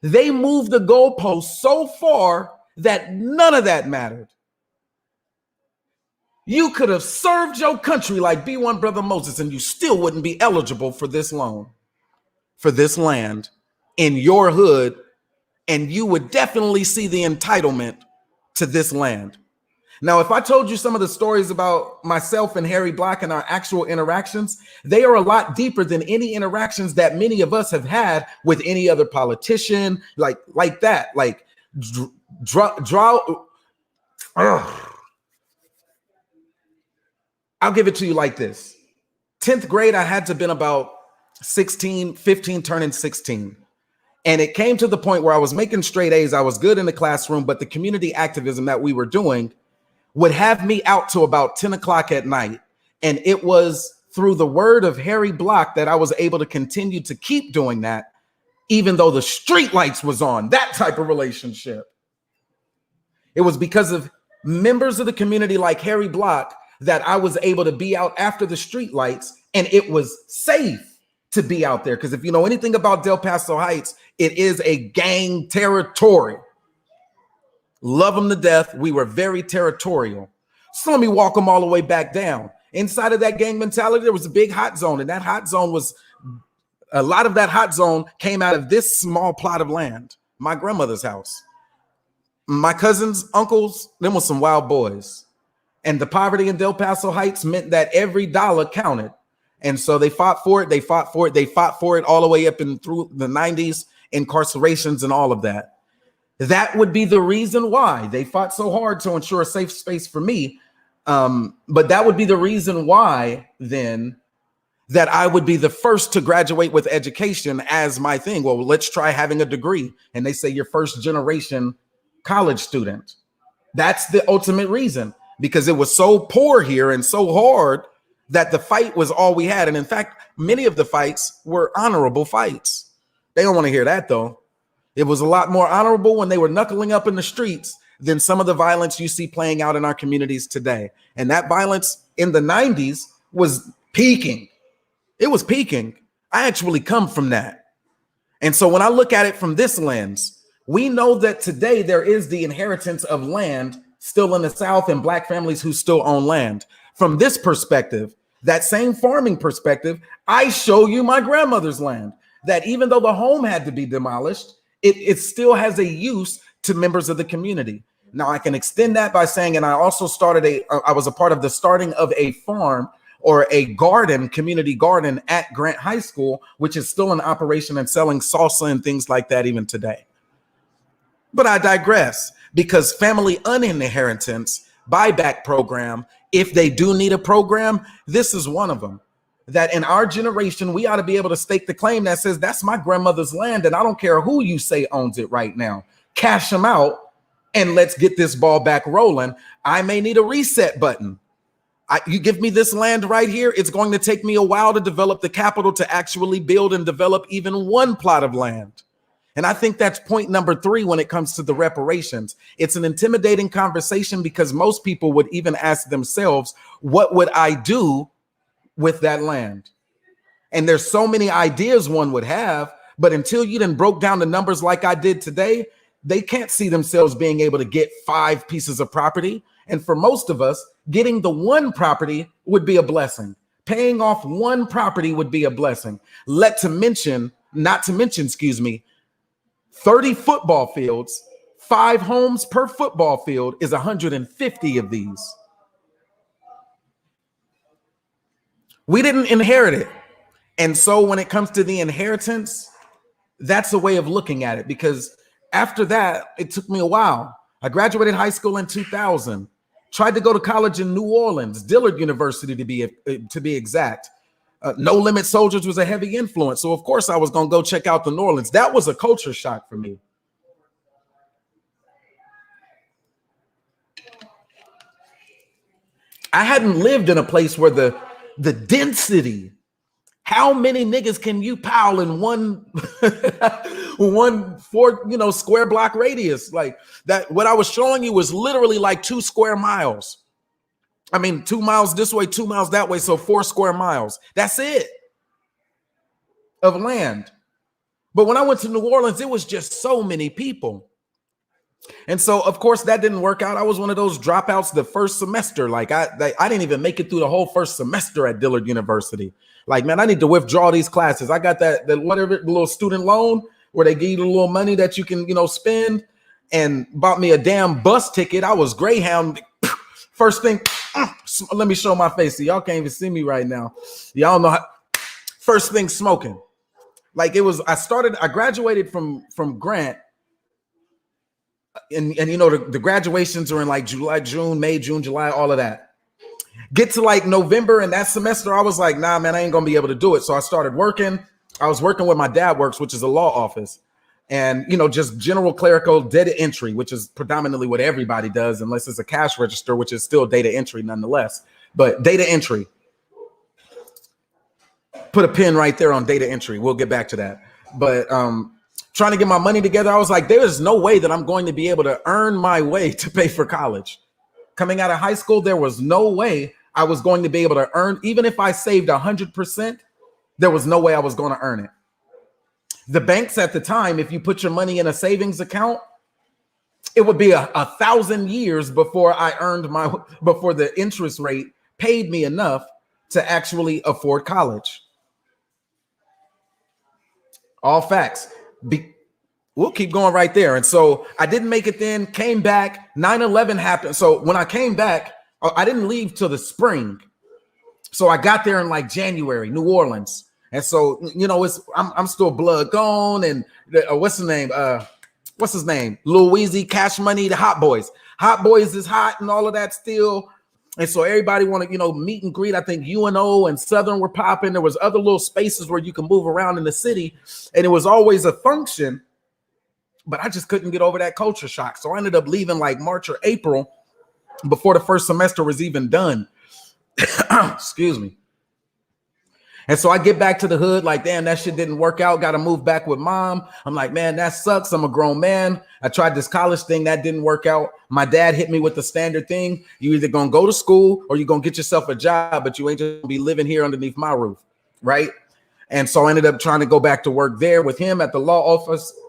They moved the goalposts so far that none of that mattered. You could have served your country like B1 Brother Moses and you still wouldn't be eligible for this loan, for this land in your hood, and you would definitely see the entitlement to this land. Now, if I told you some of the stories about myself and Harry Black and our actual interactions, they are a lot deeper than any interactions that many of us have had with any other politician, like that. Like, I'll give it to you like this. 10th grade, I had to have been about 16, 15, turning 16. And it came to the point where I was making straight A's. I was good in the classroom, but the community activism that we were doing would have me out to about 10 o'clock at night. And it was through the word of Harry Block that I was able to continue to keep doing that, even though the street lights was on, that type of relationship. It was because of members of the community like Harry Block that I was able to be out after the street lights, and it was safe to be out there. Because if you know anything about Del Paso Heights, it is a gang territory. Love them to death. We were very territorial. So let me walk them all the way back down. Inside of that gang mentality, there was a big hot zone. And that hot zone was, a lot of that hot zone came out of this small plot of land, my grandmother's house. My cousins, uncles, them was some wild boys. And the poverty in Del Paso Heights meant that every dollar counted. And so they fought for it. They fought for it. They fought for it all the way up and through the 90s, incarcerations and all of that. That would be the reason why they fought so hard to ensure a safe space for me. But that would be the reason why then that I would be the first to graduate with education as my thing. Well, let's try having a degree. And they say you're first generation college student. That's the ultimate reason, because it was so poor here and so hard that the fight was all we had. And in fact, many of the fights were honorable fights. They don't want to hear that though. It was a lot more honorable when they were knuckling up in the streets than some of the violence you see playing out in our communities today. And that violence in the 90s was peaking. It was peaking. I actually come from that. And so when I look at it from this lens, we know that today there is the inheritance of land still in the South and Black families who still own land. From this perspective, that same farming perspective, I show you my grandmother's land, that even though the home had to be demolished, it still has a use to members of the community. Now I can extend that by saying, and I also I was a part of the starting of a farm or a garden, community garden at Grant High School, which is still in operation and selling salsa and things like that even today. But I digress, because family uninheritance buyback program, if they do need a program, this is one of them. that in our generation, we ought to be able to stake the claim that says, that's my grandmother's land, and I don't care who you say owns it right now. Cash them out, and let's get this ball back rolling. I may need a reset button. You give me this land right here, it's going to take me a while to develop the capital to actually build and develop even one plot of land. And I think that's point number 3 when it comes to the reparations. It's an intimidating conversation because most people would even ask themselves, what would I do with that land? And there's so many ideas one would have, but until you then broke down the numbers like I did today, they can't see themselves being able to get 5 pieces of property. And for most of us, getting the one property would be a blessing. Paying off one property would be a blessing. Not to mention, 30 football fields, 5 homes per football field is 150 of these. We didn't inherit it. And so when it comes to the inheritance, that's a way of looking at it, because after that, it took me a while. I graduated high school in 2000, tried to go to college in New Orleans, Dillard University to be exact. No Limit Soldiers was a heavy influence. So of course I was going to go check out the New Orleans. That was a culture shock for me. I hadn't lived in a place where the density, how many niggas can you pile in one square block radius? Like that, what I was showing you was literally like 2 square miles. I mean, 2 miles this way, 2 miles that way. So 4 square miles. That's it of land. But when I went to New Orleans, it was just so many people. And so, of course, that didn't work out. I was one of those dropouts the first semester. Like I didn't even make it through the whole first semester at Dillard University. Like, man, I need to withdraw these classes. I got the little student loan where they give you a little money that you can, spend, and bought me a damn bus ticket. I was Greyhound. First thing, let me show my face. So y'all can't even see me right now. Y'all know first thing smoking. Like it was, I graduated from Grant. And the graduations are in like May, June, July, all of that. Get to like November and that semester, I was like, nah, man, I ain't gonna be able to do it. So I started working. I was working with my dad works, which is a law office, and just general clerical data entry, which is predominantly what everybody does, unless it's a cash register, which is still data entry nonetheless. But data entry. Put a pin right there on data entry. We'll get back to that. But trying to get my money together, I was like, there is no way that I'm going to be able to earn my way to pay for college. Coming out of high school, there was no way I was going to be able to earn, even if I saved 100%, there was no way I was going to earn it. The banks at the time, if you put your money in a savings account, it would be 1,000 years before I earned before the interest rate paid me enough to actually afford college. All facts. We'll keep going right there. And so I didn't make it then, came back, 9/11 happened. So when I came back, I didn't leave till the spring. So I got there in like January, New Orleans. And so, I'm still blood gone. And what's his name? Lil Weezy, Cash Money, the Hot Boys. Hot Boys is hot and all of that still. And so everybody wanted, meet and greet. I think UNO and Southern were popping. There was other little spaces where you can move around in the city. And it was always a function. But I just couldn't get over that culture shock. So I ended up leaving like March or April before the first semester was even done. Excuse me. And so I get back to the hood like, damn, that shit didn't work out. Got to move back with mom. I'm like, man, that sucks. I'm a grown man. I tried this college thing. That didn't work out. My dad hit me with the standard thing. You either going to go to school or you're going to get yourself a job, but you ain't just going to be living here underneath my roof. Right. And so I ended up trying to go back to work there with him at the law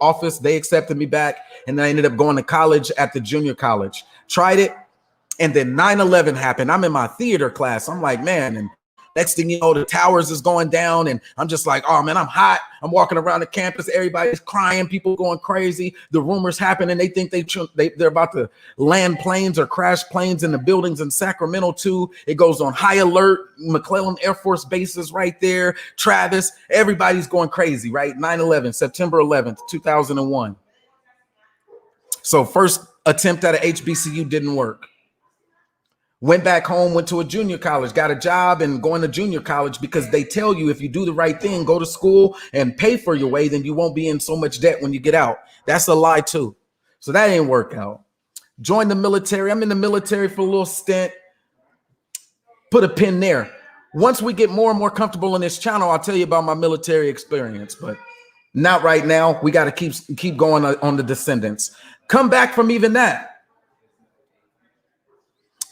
office. They accepted me back. And then I ended up going to college at the junior college. Tried it. And then 9/11 happened. I'm in my theater class. I'm like, man, and next thing you know, the towers is going down. And I'm just like, oh, man, I'm hot. I'm walking around the campus. Everybody's crying. People going crazy. The rumors happen. And they think they're about to land planes or crash planes in the buildings in Sacramento, too. It goes on high alert. McClellan Air Force Base is right there. Travis. Everybody's going crazy, right? 9/11, September 11th, 2001. So first attempt at an HBCU didn't work. Went back home, went to a junior college, got a job and going to junior college because they tell you if you do the right thing, go to school and pay for your way, then you won't be in so much debt when you get out. That's a lie too. So that ain't work out. Joined the military. I'm in the military for a little stint. Put a pin there. Once we get more and more comfortable in this channel, I'll tell you about my military experience, but not right now. We got to keep going on the descendants. Come back from even that.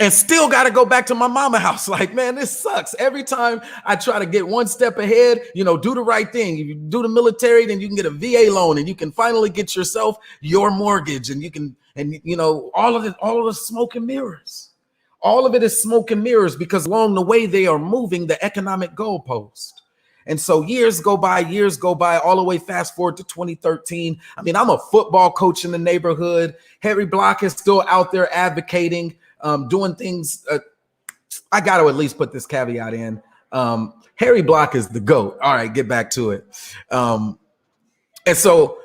And still got to go back to my mama house. Like, man, this sucks. Every time I try to get one step ahead, you know, do the right thing. If you do the military, then you can get a VA loan and you can finally get yourself your mortgage and you can, and you know, all of the smoke and mirrors. All of it is smoke and mirrors because along the way, they are moving the economic goalpost. And so years go by, all the way fast forward to 2013. I mean, I'm a football coach in the neighborhood. Harry Block is still out there advocating, doing things. I got to at least put this caveat in. Harry Block is the GOAT. All right, get back to it. And so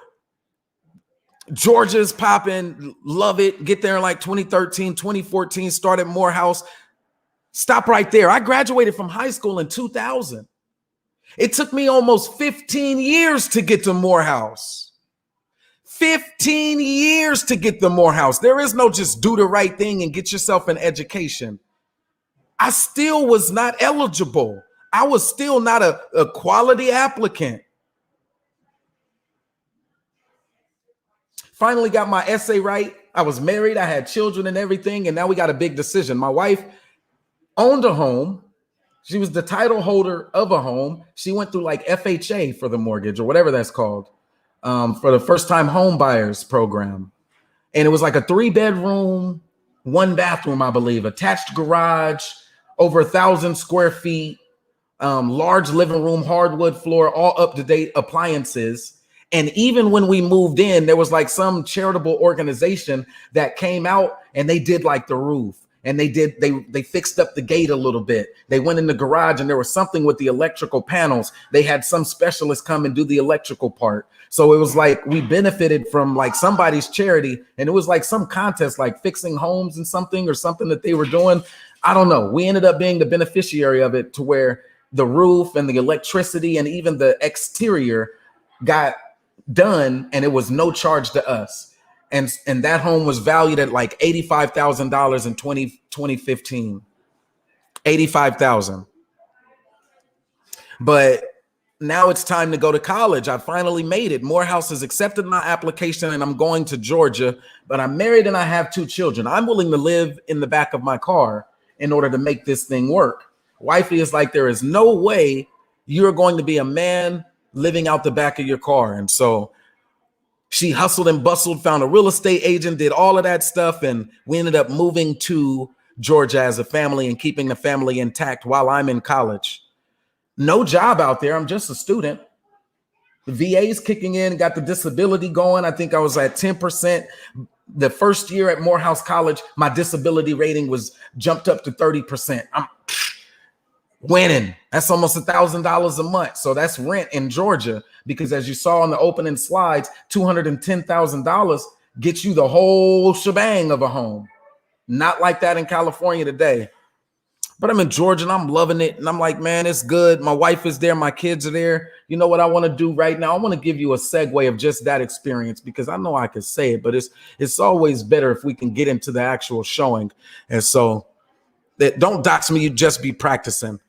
Georgia's popping, love it. Get there in like 2013, 2014, started Morehouse. Stop right there. I graduated from high school in 2000. It took me almost 15 years to get to Morehouse. 15 years to get to Morehouse. There is no just do the right thing and get yourself an education. I still was not eligible. I was still not a quality applicant. Finally got my essay right. I was married. I had children and everything. And now we got a big decision. My wife owned a home. She was the title holder of a home. She went through like FHA for the mortgage or whatever that's called, for the first time home buyers program. And it was like a 3-bedroom, 1-bathroom, I believe, attached garage, over 1,000 square feet, large living room, hardwood floor, all up-to-date appliances. And even when we moved in, there was like some charitable organization that came out and they did like the roof. And they fixed up the gate a little bit. They went in the garage and there was something with the electrical panels. They had some specialist come and do the electrical part. So it was like we benefited from like somebody's charity, and it was like some contest, like fixing homes and something that they were doing. I don't know. We ended up being the beneficiary of it, to where the roof and the electricity and even the exterior got done, and it was no charge to us. And that home was valued at like $85,000 in 2015. 85,000. But now it's time to go to college. I finally made it. Morehouse has accepted my application and I'm going to Georgia, but I'm married and I have 2 children. I'm willing to live in the back of my car in order to make this thing work. Wifey is like, there is no way you're going to be a man living out the back of your car. And so she hustled and bustled, found a real estate agent, did all of that stuff. And we ended up moving to Georgia as a family and keeping the family intact while I'm in college. No job out there. I'm just a student. The VA's kicking in, got the disability going. I think I was at 10%. The first year at Morehouse College, my disability rating was jumped up to 30%. I'm winning. That's almost $1,000 a month. So that's rent in Georgia, because as you saw on the opening slides, $210,000 gets you the whole shebang of a home. Not like that in California today. But I'm in Georgia and I'm loving it. And I'm like, man, it's good. My wife is there. My kids are there. You know what I want to do right now? I want to give you a segue of just that experience, because I know I could say it, but it's always better if we can get into the actual showing. And so don't dox me. You just be practicing.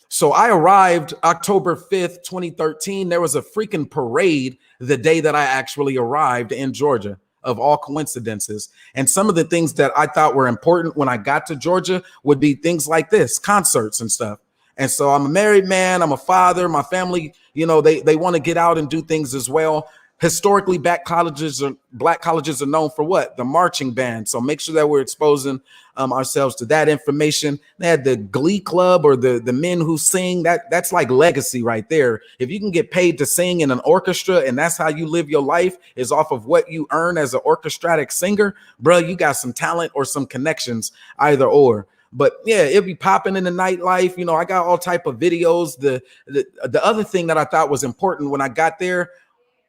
So I arrived October 5th, 2013. There was a freaking parade the day that I actually arrived in Georgia, of all coincidences. And some of the things that I thought were important when I got to Georgia would be things like this, concerts and stuff. And so I'm a married man. I'm a father. My family, you know, they want to get out and do things as well. Historically, black colleges are known for what? The marching band. So make sure that we're exposing ourselves to that information. They had the Glee Club, or the men who sing. That's like legacy right there. If you can get paid to sing in an orchestra and that's how you live your life, is off of what you earn as an orchestratic singer, bro, you got some talent or some connections, either or. But yeah, it'd be popping in the nightlife. You know, I got all type of videos. The other thing that I thought was important when I got there,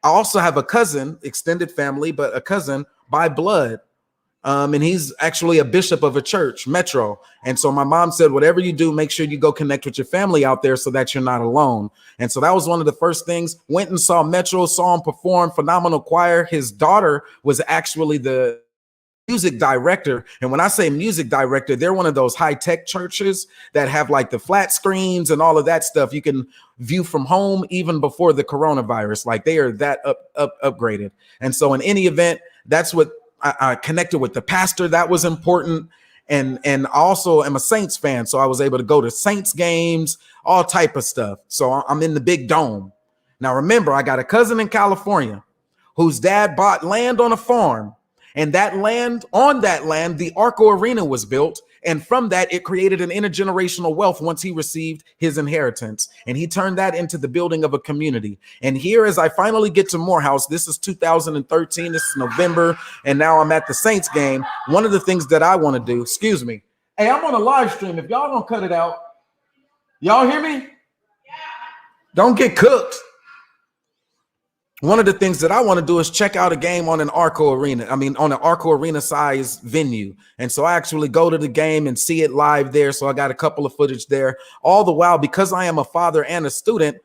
I also have a cousin, extended family, but a cousin by blood And he's actually a bishop of a church, Metro. And so my mom said, whatever you do, make sure you go connect with your family out there so that you're not alone. And so that was one of the first things. Went and saw Metro, saw him perform, phenomenal choir. His daughter was actually the music director. And when I say music director, they're one of those high-tech churches that have like the flat screens and all of that stuff you can view from home even before the coronavirus. Like they are that upgraded. And so in any event, that's what I connected with the pastor. That was important. And also am a Saints fan. So I was able to go to Saints games, all type of stuff. So I'm in the big dome. Now, remember, I got a cousin in California whose dad bought land on a farm. And that land, on that land, the Arco Arena was built. And from that, it created an intergenerational wealth once he received his inheritance. And he turned that into the building of a community. And here, as I finally get to Morehouse, this is 2013, this is November, and now I'm at the Saints game. One of the things that I want to do, excuse me. Hey, I'm on a live stream. If y'all don't cut it out, y'all hear me? Yeah. Don't get cooked. One of the things that I want to do is check out a game on an Arco Arena. I mean, on an Arco Arena size venue. And so I actually go to the game and see it live there. So I got a couple of footage there. All the while, because I am a father and a student,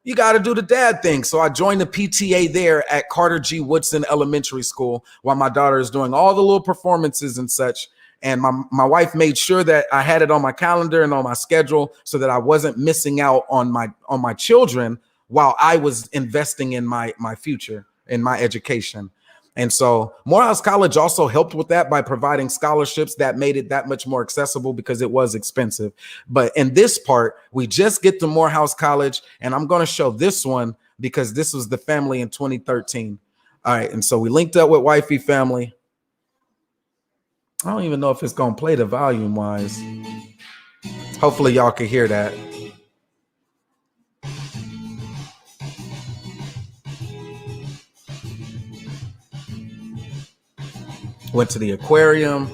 you got to do the dad thing. So I joined the PTA there at Carter G. Woodson Elementary School while my daughter is doing all the little performances and such. And my wife made sure that I had it on my calendar and on my schedule so that I wasn't missing out on my children while I was investing in my future, in my education. And so Morehouse College also helped with that by providing scholarships that made it that much more accessible because it was expensive. But in this part, we just get to Morehouse College, and I'm going to show this one because this was the family in 2013. All right, and so we linked up with Wifey family. I don't even know if it's going to play the volume-wise. Hopefully y'all can hear that. Went to the aquarium.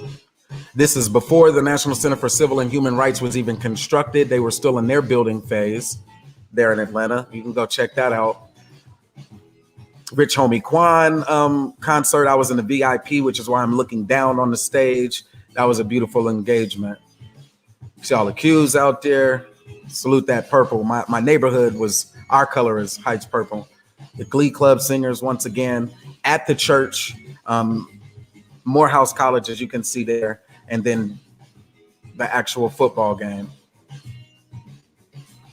This is before the National Center for Civil and Human Rights was even constructed. They were still in their building phase there in Atlanta. You can go check that out. Rich Homie Quan concert. I was in the VIP, which is why I'm looking down on the stage. That was a beautiful engagement. See all the cues out there. Salute that purple. My neighborhood was, our color is Heights Purple. The Glee Club singers, once again, at the church. Morehouse College, as you can see there, and then the actual football game.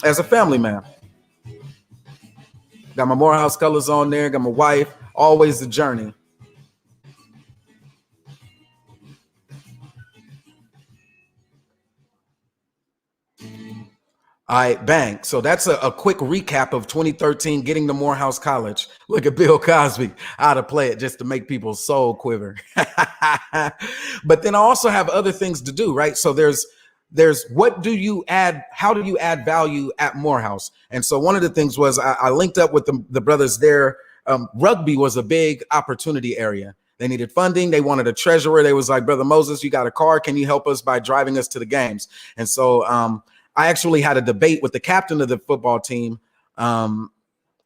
As a family man, got my Morehouse colors on there, got my wife, always the journey. All right, bang. So that's a quick recap of 2013, getting to Morehouse College. Look at Bill Cosby, how to play it just to make people's soul quiver. But then I also have other things to do, right? So there's what do you add? How do you add value at Morehouse? And so one of the things was I linked up with the brothers there. Rugby was a big opportunity area. They needed funding. They wanted a treasurer. They was like, Brother Moses, you got a car. Can you help us by driving us to the games? And so I actually had a debate with the captain of the football team, and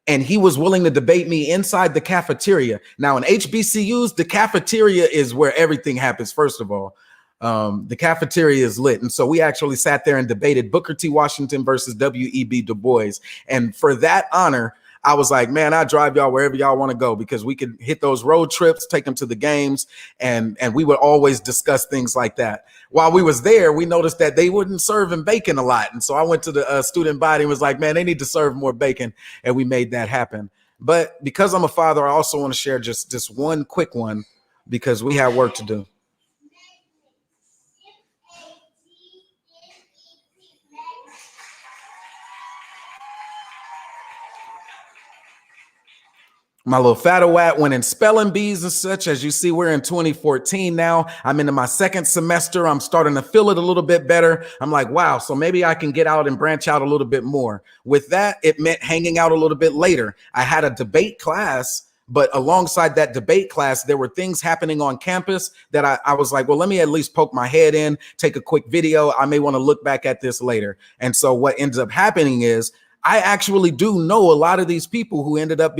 he was willing to debate me inside the cafeteria. Now, in HBCUs, the cafeteria is where everything happens, first of all. The cafeteria is lit. And so we actually sat there and debated Booker T. Washington versus W.E.B. Du Bois. And for that honor, I was like, man, I drive y'all wherever y'all want to go because we could hit those road trips, take them to the games, and we would always discuss things like that. While we was there, we noticed that they wouldn't serve in bacon a lot. And so I went to the student body and was like, man, they need to serve more bacon. And we made that happen. But because I'm a father, I also want to share just one quick one because we have work to do. My little fatawat went in spelling bees and such. As you see, we're in 2014 now. I'm into my second semester. I'm starting to feel it a little bit better. I'm like, wow, so maybe I can get out and branch out a little bit more. With that, it meant hanging out a little bit later. I had a debate class, but alongside that debate class, there were things happening on campus that I was like, well, let me at least poke my head in, take a quick video. I may want to look back at this later. And so what ends up happening is I actually do know a lot of these people who ended up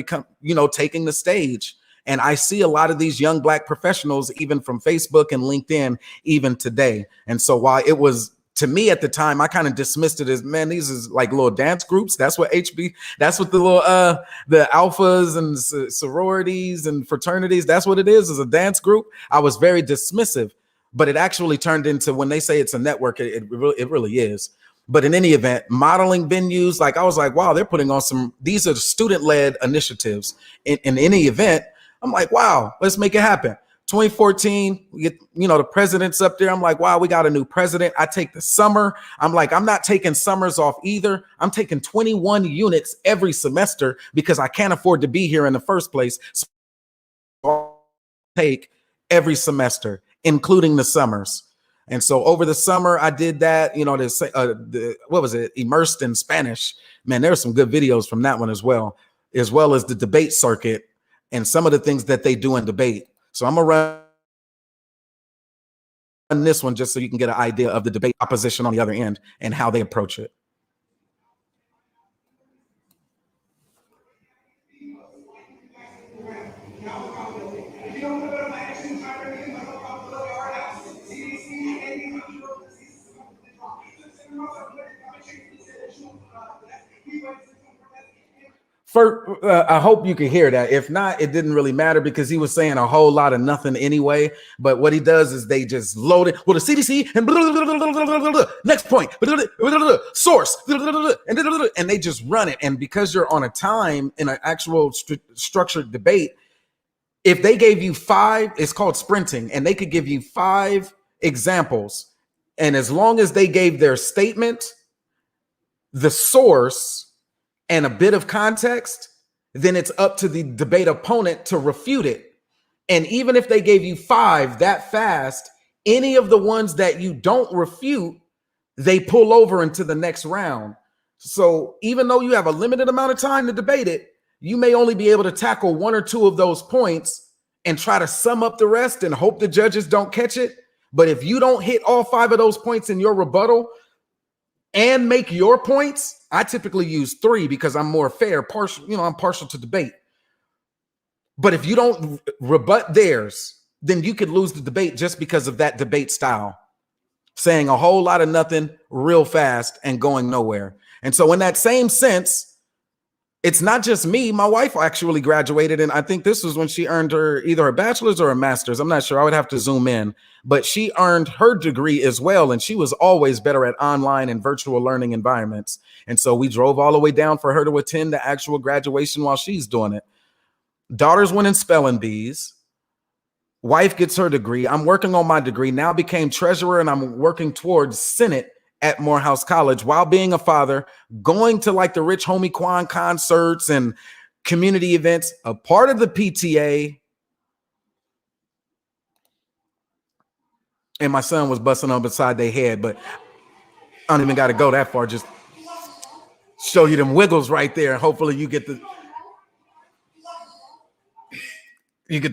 taking the stage. And I see a lot of these young Black professionals, even from Facebook and LinkedIn, even today. And so while it was, to me at the time, I kind of dismissed it as, man, these is like little dance groups. That's what that's what the little, the alphas and sororities and fraternities, that's what it is a dance group. I was very dismissive, but it actually turned into, when they say it's a network, it really is. But in any event, modeling venues, like I was like, wow, they're putting on these are student-led initiatives. In any event, I'm like, wow, let's make it happen. 2014, we get, the president's up there. I'm like, wow, we got a new president. I take the summer. I'm like, I'm not taking summers off either. I'm taking 21 units every semester because I can't afford to be here in the first place. So I'll take every semester, including the summers. And so over the summer, I did that, what was it? Immersed in Spanish. Man, there were some good videos from that one as well as the debate circuit and some of the things that they do in debate. So I'm gonna run this one just so you can get an idea of the debate opposition on the other end and how they approach it. I hope you can hear that. If not, it didn't really matter because he was saying a whole lot of nothing anyway. But what he does is they just load it. Well, the CDC and next point, source, and they just run it. And because you're on a time in an actual structured debate, if they gave you 5, it's called sprinting, and they could give you 5 examples. And as long as they gave their statement, the source, and a bit of context, then it's up to the debate opponent to refute it. And even if they gave you 5 that fast, any of the ones that you don't refute, they pull over into the next round. So even though you have a limited amount of time to debate it, you may only be able to tackle 1 or 2 of those points and try to sum up the rest and hope the judges don't catch it. But if you don't hit all 5 of those points in your rebuttal and make your points, I typically use 3 because I'm more fair, I'm partial to debate. But if you don't rebut theirs, then you could lose the debate just because of that debate style, saying a whole lot of nothing real fast and going nowhere. And so in that same sense, it's not just me. My wife actually graduated, and I think this was when she earned either her bachelor's or a master's. I'm not sure. I would have to zoom in. But she earned her degree as well, and she was always better at online and virtual learning environments. And so we drove all the way down for her to attend the actual graduation while she's doing it. Daughter's winning spelling bees. Wife gets her degree. I'm working on my degree. Now became treasurer, and I'm working towards Senate at Morehouse College while being a father, going to like the Rich Homie Quan concerts and community events, a part of the PTA. And my son was busting on beside their head, but I don't even got to go that far. Just show you them wiggles right there. And hopefully you get the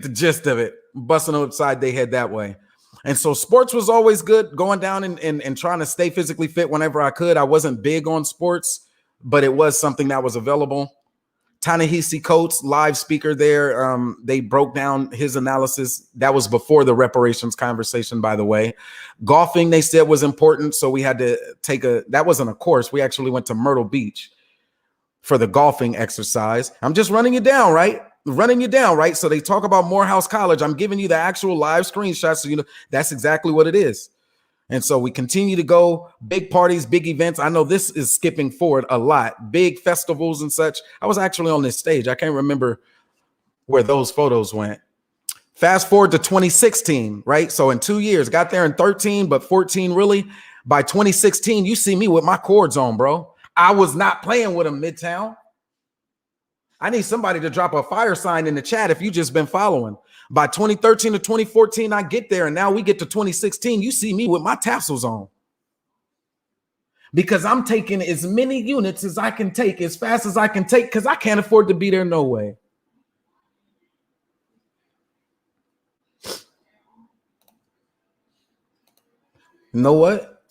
gist of it, busting upside their head that way. And so sports was always good, going down and trying to stay physically fit whenever I could. I wasn't big on sports, but it was something that was available. Ta-Nehisi Coates, live speaker there. They broke down his analysis. That was before the reparations conversation, by the way. Golfing, they said, was important. So we had to that wasn't a course. We actually went to Myrtle Beach for the golfing exercise. I'm just running you down, right? So they talk about Morehouse College. I'm giving you the actual live screenshots. So, that's exactly what it is. And so we continue to go, big parties, big events. I know this is skipping forward a lot, big festivals and such. I was actually on this stage. I can't remember where those photos went. Fast forward to 2016, right? So in 2 years, got there in 13, but 14 really. By 2016, you see me with my cords on, bro. I was not playing with them Midtown. I need somebody to drop a fire sign in the chat if you just been following. By 2013 to 2014, I get there, and now we get to 2016. You see me with my tassels on because I'm taking as many units as I can take, as fast as I can take, because I can't afford to be there no way. You know what?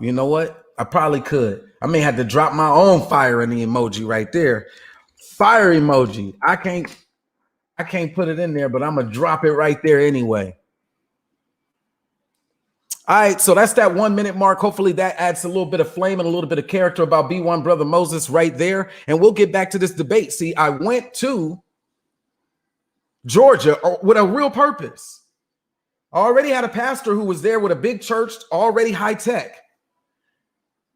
You know what? I probably could. I may have to drop my own fire in the emoji right there. Fire emoji. I can't. I can't put it in there, but I'm going to drop it right there anyway. All right, so that's that 1 minute mark. Hopefully that adds a little bit of flame and a little bit of character about B1 Brother Moses right there. And we'll get back to this debate. See, I went to Georgia with a real purpose. I already had a pastor who was there with a big church, already high tech,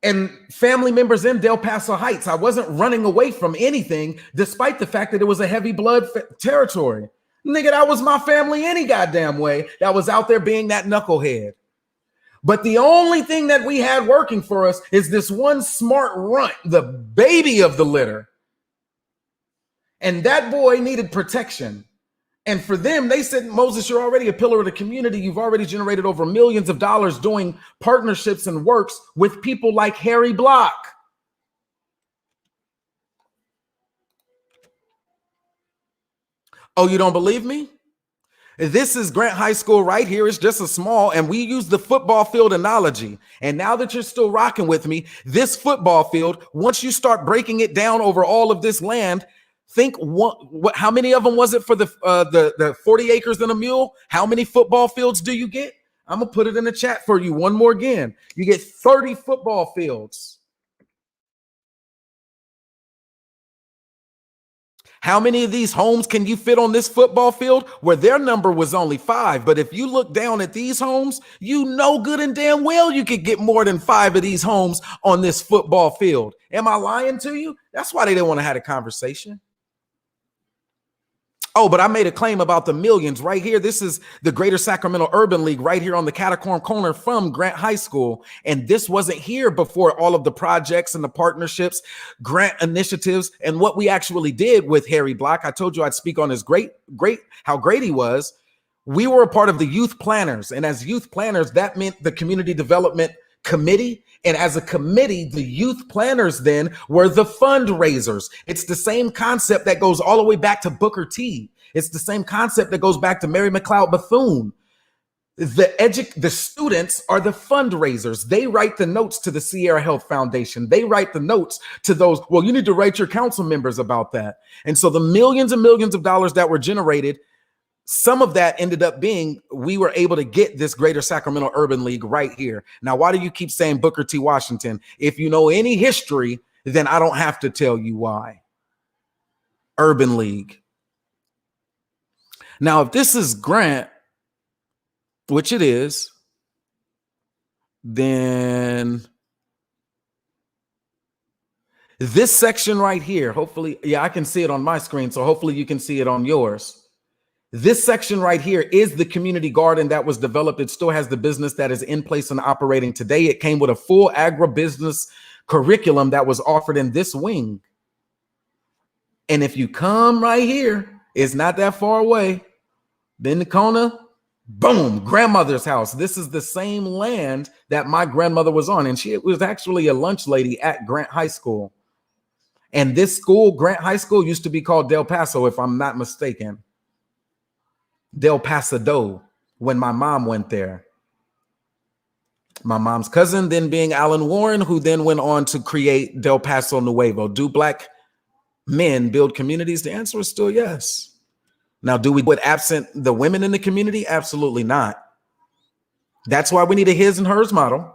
and family members in Del Paso Heights. I wasn't running away from anything, despite the fact that it was a heavy blood territory. Nigga, that was my family any goddamn way that was out there being that knucklehead. But the only thing that we had working for us is this one smart runt, the baby of the litter. And that boy needed protection. And for them, they said, Moses, you're already a pillar of the community. You've already generated over millions of dollars doing partnerships and works with people like Harry Block. Oh, you don't believe me? This is Grant High School right here. It's just a small, and we use the football field analogy. And now that you're still rocking with me, this football field, once you start breaking it down over all of this land, think how many of them was it for the 40 acres and a mule? How many football fields do you get? I'm going to put it in the chat for you one more again. You get 30 football fields. How many of these homes can you fit on this football field? Where their number was only 5. But if you look down at these homes, you know good and damn well you could get more than 5 of these homes on this football field. Am I lying to you? That's why they didn't want to have a conversation. Oh, but I made a claim about the millions right here. This is the Greater Sacramento Urban League right here on the Catacomb Corner from Grant High School. And this wasn't here before all of the projects and the partnerships, grant initiatives, and what we actually did with Harry Block. I told you I'd speak on his how great he was. We were a part of the youth planners. And as youth planners, that meant the community development committee. And as a committee, the youth planners then were the fundraisers. It's the same concept that goes all the way back to Booker T. It's the same concept that goes back to Mary McLeod Bethune. The students are the fundraisers. They write the notes to the Sierra Health Foundation. They write the notes to those. Well, you need to write your council members about that. And so the millions and millions of dollars that were generated, some of that ended up being, we were able to get this Greater Sacramento Urban League right here. Now, why do you keep saying Booker T. Washington? If you know any history, then I don't have to tell you why. Urban League. Now, if this is Grant, which it is, then this section right here, hopefully, yeah, I can see it on my screen, so hopefully you can see it on yours. This section right here is the community garden that was developed. It still has the business that is in place and operating today. It came with a full agribusiness curriculum that was offered in this wing. And if you come right here, it's not that far away. Then the corner, boom, grandmother's house. This is the same land that my grandmother was on. And she was actually a lunch lady at Grant High School. And this school, Grant High School, used to be called Del Paso, if I'm not mistaken. Del Paso, when my mom went there. My mom's cousin then being Alan Warren, who then went on to create Del Paso Nuevo. Do Black men build communities? The answer is still yes. Now, do we put absent the women in the community? Absolutely not. That's why we need a his and hers model.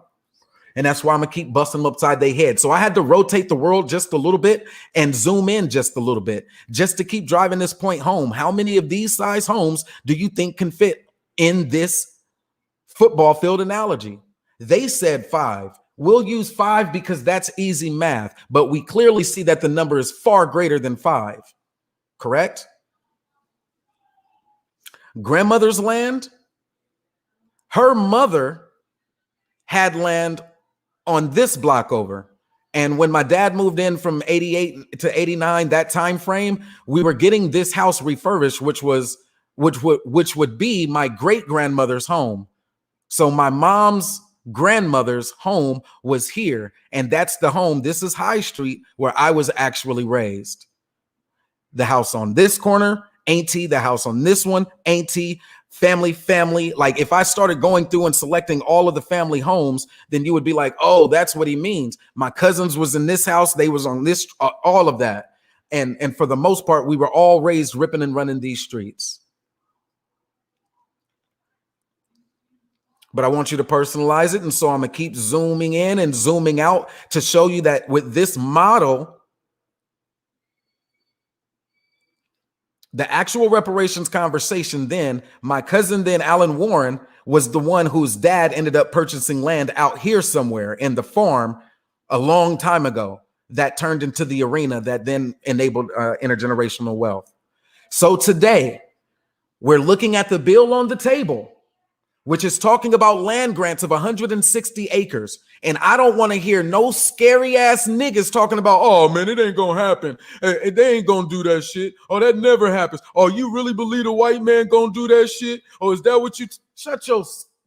And that's why I'm going to keep busting them upside their head. So I had to rotate the world just a little bit and zoom in just a little bit just to keep driving this point home. How many of these size homes do you think can fit in this football field analogy? They said 5. We'll use 5 because that's easy math, but we clearly see that the number is far greater than 5. Correct? Grandmother's land. Her mother had land on this block over. And when my dad moved in from 88 to 89, that time frame, we were getting this house refurbished, which would be my great grandmother's home. So my mom's grandmother's home was here, and that's the home. This is High Street where I was actually raised. The house on this corner, auntie. The house on this one, auntie. Family. Like if I started going through and selecting all of the family homes, then you would be like, oh, that's what he means. My cousins was in this house. They was on this, all of that. And for the most part, we were all raised ripping and running these streets. But I want you to personalize it. And so I'm going to keep zooming in and zooming out to show you that with this model, the actual reparations conversation, then my cousin, then Alan Warren, was the one whose dad ended up purchasing land out here somewhere in the farm a long time ago that turned into the arena that then enabled intergenerational wealth. So today we're looking at the bill on the table, which is talking about land grants of 160 acres. And I don't want to hear no scary ass niggas talking about, oh man, it ain't gonna happen. They ain't gonna do that shit. Oh, that never happens. Oh, you really believe a white man gonna do that shit? Oh, is that what you shut your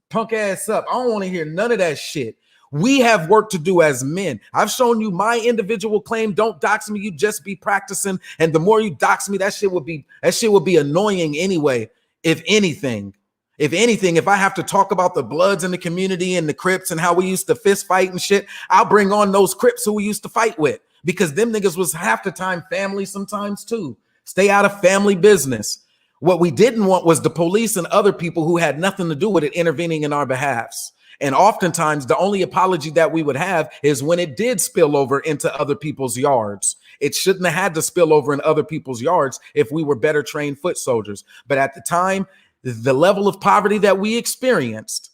punk ass up? I don't want to hear none of that shit. We have work to do as men. I've shown you my individual claim. Don't dox me. You just be practicing. And the more you dox me, that shit would be annoying anyway. If anything, if I have to talk about the Bloods in the community and the Crips and how we used to fist fight and shit, I'll bring on those Crips who we used to fight with, because them niggas was half the time family sometimes too. Stay out of family business. What we didn't want was the police and other people who had nothing to do with it intervening in our behalfs. And oftentimes the only apology that we would have is when it did spill over into other people's yards. It shouldn't have had to spill over in other people's yards if we were better trained foot soldiers. But at the time, the level of poverty that we experienced,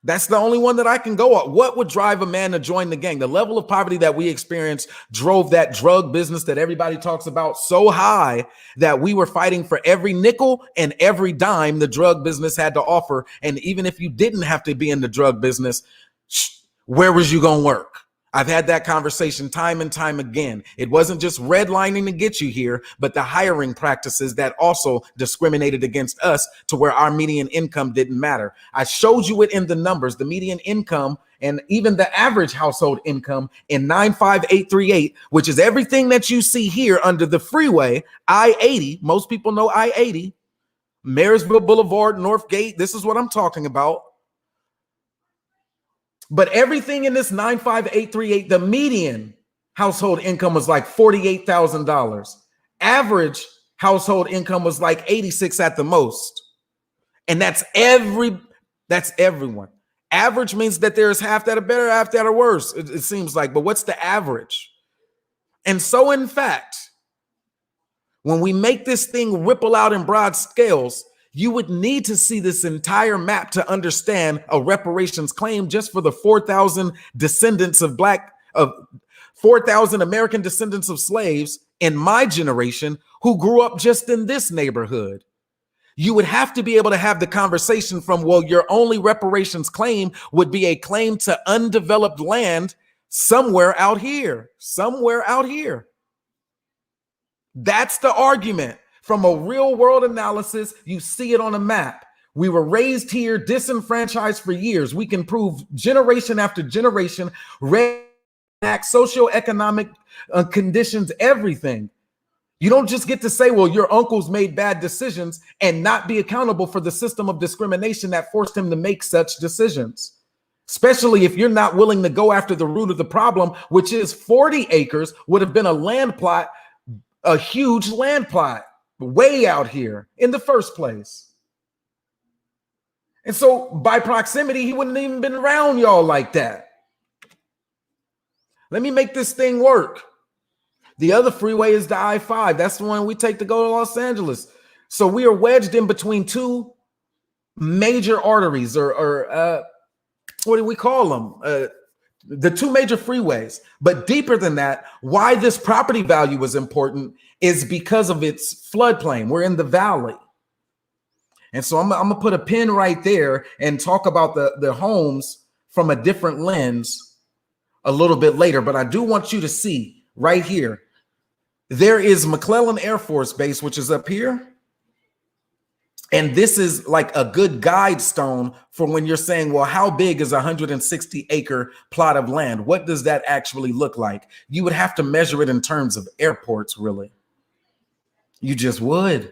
that's the only one that I can go on. What would drive a man to join the gang? The level of poverty that we experienced drove that drug business that everybody talks about so high that we were fighting for every nickel and every dime the drug business had to offer. And even if you didn't have to be in the drug business, where was you going to work? I've had that conversation time and time again. It wasn't just redlining to get you here, but the hiring practices that also discriminated against us to where our median income didn't matter. I showed you it in the numbers, the median income and even the average household income in 95838, which is everything that you see here under the freeway, I-80. Most people know I-80, Marysville Boulevard, Northgate. This is what I'm talking about. But everything in this 95838, the median household income was like $48,000. Average household income was like 86 at the most. And that's everyone. Average means that there's half that are better, half that are worse, it seems like. But what's the average? And so, in fact, when we make this thing ripple out in broad scales, you would need to see this entire map to understand a reparations claim just for the 4,000 descendants of 4,000 American descendants of slaves in my generation who grew up just in this neighborhood. You would have to be able to have the conversation from, well, your only reparations claim would be a claim to undeveloped land somewhere out here. That's the argument. From a real world analysis, you see it on a map. We were raised here, disenfranchised for years. We can prove generation after generation, socioeconomic conditions, everything. You don't just get to say, well, your uncles made bad decisions and not be accountable for the system of discrimination that forced him to make such decisions. Especially if you're not willing to go after the root of the problem, which is 40 acres would have been a land plot, a huge land plot. Way out here in the first place. And so by proximity, he wouldn't even been around y'all like that. Let me make this thing work. The other freeway is the I-5. That's the one we take to go to Los Angeles. So we are wedged in between two major arteries, or what do we call them? The two major freeways. But deeper than that, why this property value is important is because of its floodplain. We're in the valley. And so I'm gonna put a pin right there and talk about the homes from a different lens a little bit later. But I do want you to see right here, there is McClellan Air Force Base, which is up here. And this is like a good guide stone for when you're saying, well, how big is a 160 acre plot of land? What does that actually look like? You would have to measure it in terms of airports, really. You just would.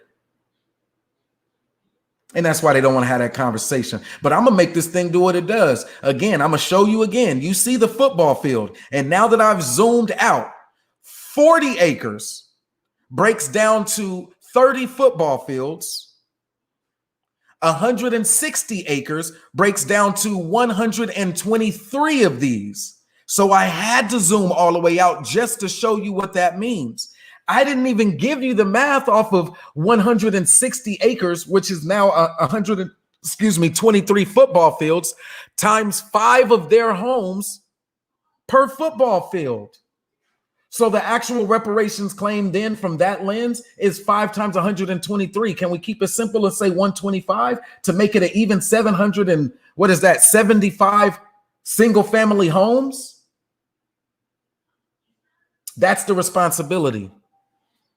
And that's why they don't want to have that conversation. But I'm going to make this thing do what it does. Again, I'm going to show you again. You see the football field. And now that I've zoomed out, 40 acres breaks down to 30 football fields. 160 acres breaks down to 123 of these. So I had to zoom all the way out just to show you what that means. I didn't even give you the math off of 160 acres, which is now 23 football fields times 5 of their homes per football field. So the actual reparations claim then from that lens is 5 times 123. Can we keep it simple and say 125 to make it an even 700 and what is that? 75 single family homes? That's the responsibility.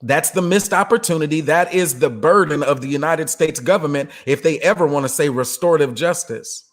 That's the missed opportunity. That is the burden of the United States government if they ever want to say restorative justice.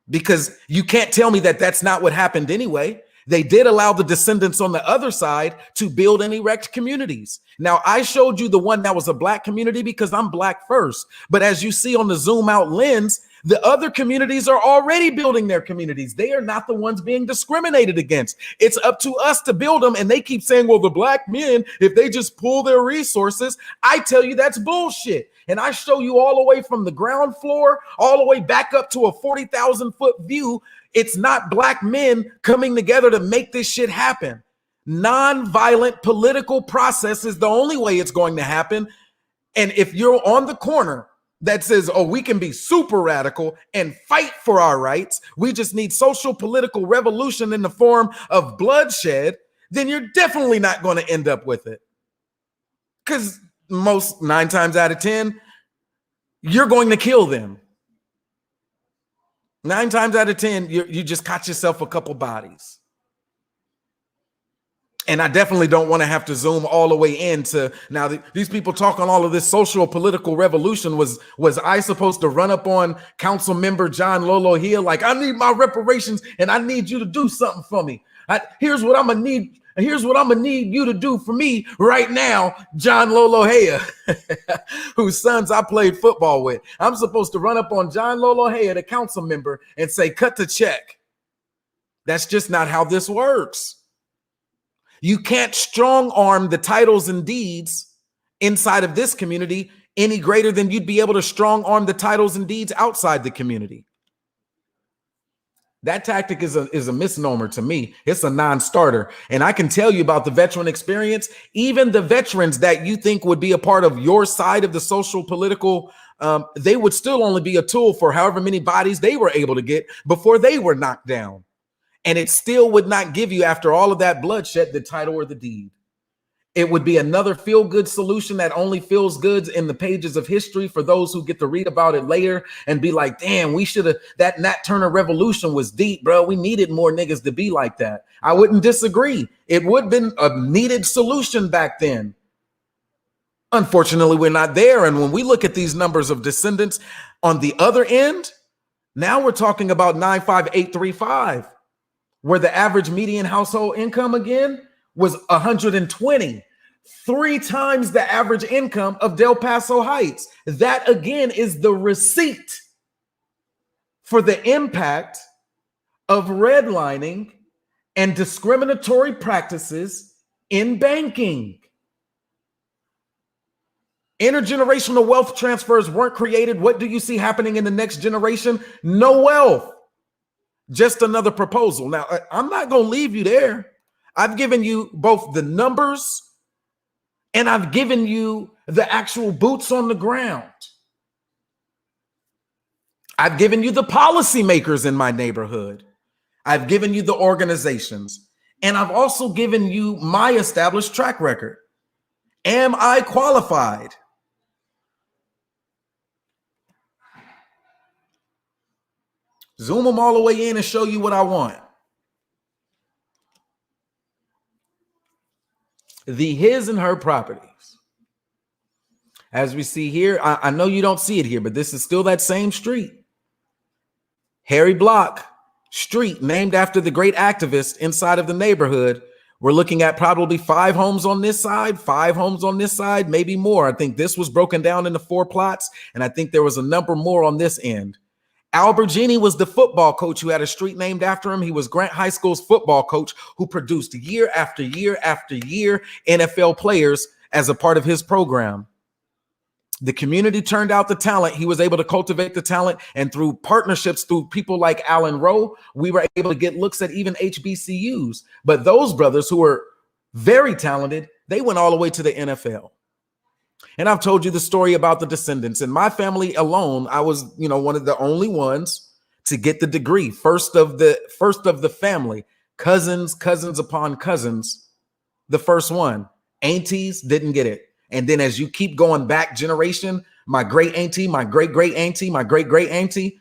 Because you can't tell me that that's not what happened anyway. They did allow the descendants on the other side to build and erect communities. Now, I showed you the one that was a black community because I'm black first. But as you see on the zoom out lens, the other communities are already building their communities. They are not the ones being discriminated against. It's up to us to build them. And they keep saying, well, the black men, if they just pull their resources, I tell you that's bullshit. And I show you all the way from the ground floor, all the way back up to a 40,000 foot view. It's not black men coming together to make this shit happen. Non-violent political process is the only way it's going to happen. And if you're on the corner that says, oh, we can be super radical and fight for our rights, we just need social political revolution in the form of bloodshed, then you're definitely not going to end up with it. Because 9 times out of 10, you're going to kill them. 9 times out of 10, you just caught yourself a couple bodies. And I definitely don't want to have to zoom all the way into now. These people talking all of this social political revolution. Was I supposed to run up on Council Member John Lolo Hill like, I need my reparations and I need you to do something for me. Here's what I'm gonna need. Here's what I'm gonna need you to do for me right now, John Lolohea, whose sons I played football with. I'm supposed to run up on John Lolohea, the council member, and say, cut the check. That's just not how this works. You can't strong arm the titles and deeds inside of this community any greater than you'd be able to strong arm the titles and deeds outside the community. That tactic is a misnomer to me. It's a non-starter. And I can tell you about the veteran experience. Even the veterans that you think would be a part of your side of the social political, they would still only be a tool for however many bodies they were able to get before they were knocked down. And it still would not give you, after all of that bloodshed, the title or the deed. It would be another feel-good solution that only feels good in the pages of history for those who get to read about it later and be like, damn, we should have, that Nat Turner revolution was deep, bro. We needed more niggas to be like that. I wouldn't disagree. It would have been a needed solution back then. Unfortunately, we're not there. And when we look at these numbers of descendants on the other end, now we're talking about 95835, where the average median household income again was 120, 3 times the average income of Del Paso Heights. That again is the receipt for the impact of redlining and discriminatory practices in banking. Intergenerational wealth transfers weren't created. What do you see happening in the next generation? No wealth. Just another proposal. Now, I'm not going to leave you there. I've given you both the numbers and I've given you the actual boots on the ground. I've given you the policymakers in my neighborhood. I've given you the organizations. And I've also given you my established track record. Am I qualified? Zoom them all the way in and show you what I want. The his and her properties. As we see here, I know you don't see it here, but this is still that same street. Harry Block Street, named after the great activist inside of the neighborhood. We're looking at probably 5 homes on this side, 5 homes on this side, maybe more. I think this was broken down into 4 plots, and I think there was a number more on this end. Albergini was the football coach who had a street named after him. He was Grant High School's football coach who produced year after year after year NFL players as a part of his program. The community turned out the talent. He was able to cultivate the talent. And through partnerships, through people like Alan Rowe, we were able to get looks at even HBCUs. But those brothers who were very talented, they went all the way to the NFL. And I've told you the story about the descendants. In my family alone, I was, one of the only ones to get the degree. First of the family, cousins upon cousins, the first one. Aunties didn't get it. And then as you keep going back generation, my great auntie, my great great auntie, my great great auntie,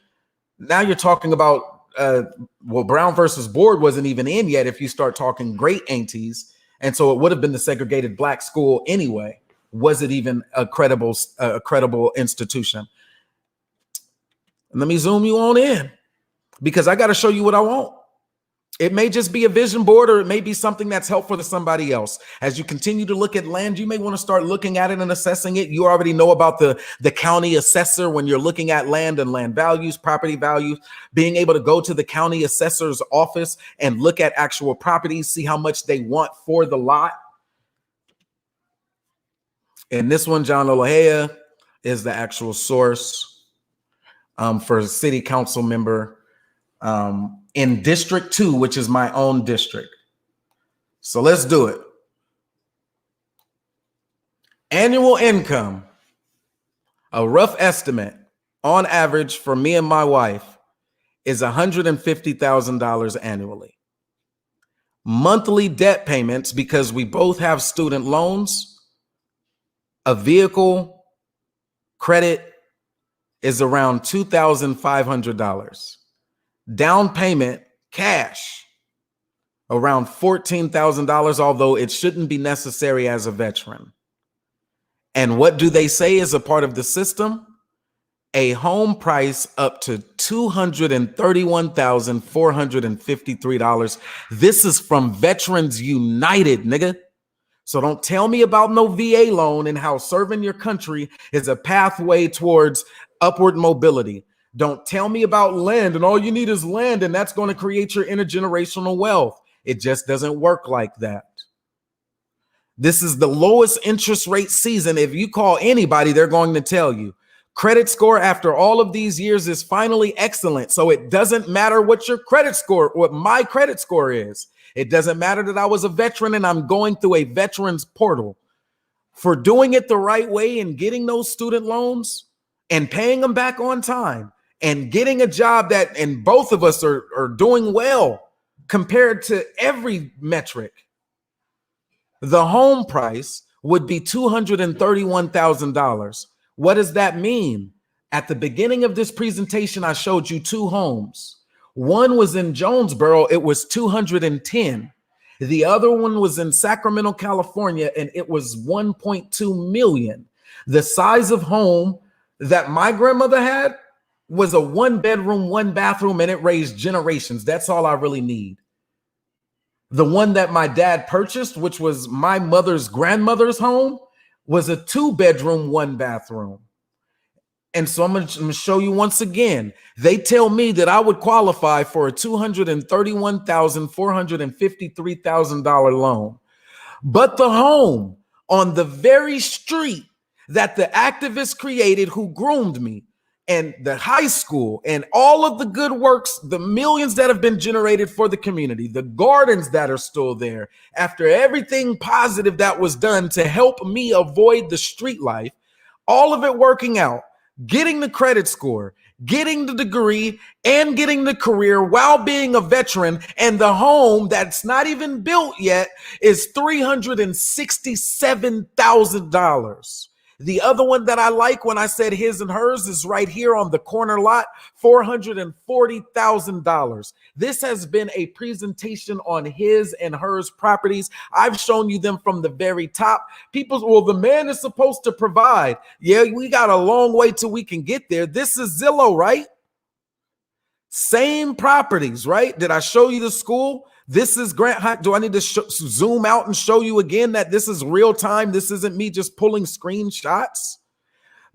now you're talking about, Brown versus Board wasn't even in yet if you start talking great aunties. And so it would have been the segregated black school anyway. Was it even a credible institution? And let me zoom you on in, because I got to show you what I want. It may just be a vision board, or it may be something that's helpful to somebody else. As you continue to look at land, you may want to start looking at it and assessing it. You already know about the county assessor when you're looking at land and land values, property values, being able to go to the county assessor's office and look at actual properties, see how much they want for the lot. And this one, John Olahea is the actual source for a city council member in District 2, which is my own district. So let's do it. Annual income, a rough estimate on average for me and my wife is $150,000 annually. Monthly debt payments, because we both have student loans, a vehicle credit, is around $2,500. Down payment, cash, around $14,000, although it shouldn't be necessary as a veteran. And what do they say is a part of the system? A home price up to $231,453. This is from Veterans United, nigga. So don't tell me about no VA loan and how serving your country is a pathway towards upward mobility. Don't tell me about land and all you need is land and that's going to create your intergenerational wealth. It just doesn't work like that. This is the lowest interest rate season. If you call anybody, they're going to tell you. Credit score after all of these years is finally excellent. So it doesn't matter what your credit score, what my credit score is. It doesn't matter that I was a veteran and I'm going through a veterans portal. For doing it the right way and getting those student loans and paying them back on time and getting a job that, and both of us are doing well compared to every metric. The home price would be $231,000. What does that mean? At the beginning of this presentation, I showed you two homes. One was in Jonesboro, it was 210. The other one was in Sacramento, California, and it was 1.2 million. The size of home that my grandmother had was a 1-bedroom, 1-bathroom, and it raised generations. That's all I really need. The one that my dad purchased, which was my mother's grandmother's home, was a 2-bedroom, 1-bathroom. And so I'm going to show you once again. They tell me that I would qualify for a $231,453,000 loan. But the home on the very street that the activists created who groomed me, and the high school and all of the good works, the millions that have been generated for the community, the gardens that are still there, after everything positive that was done to help me avoid the street life, all of it working out, getting the credit score, getting the degree, and getting the career while being a veteran, and the home that's not even built yet is $367,000. The other one that I like when I said his and hers is right here on the corner lot, $440,000. This has been a presentation on his and hers properties. I've shown you them from the very top. People, well, the man is supposed to provide. Yeah, we got a long way till we can get there. This is Zillow, right? Same properties, right? Did I show you the school? This is Grant High. Do I need to zoom out and show you again that this is real time? This isn't me just pulling screenshots.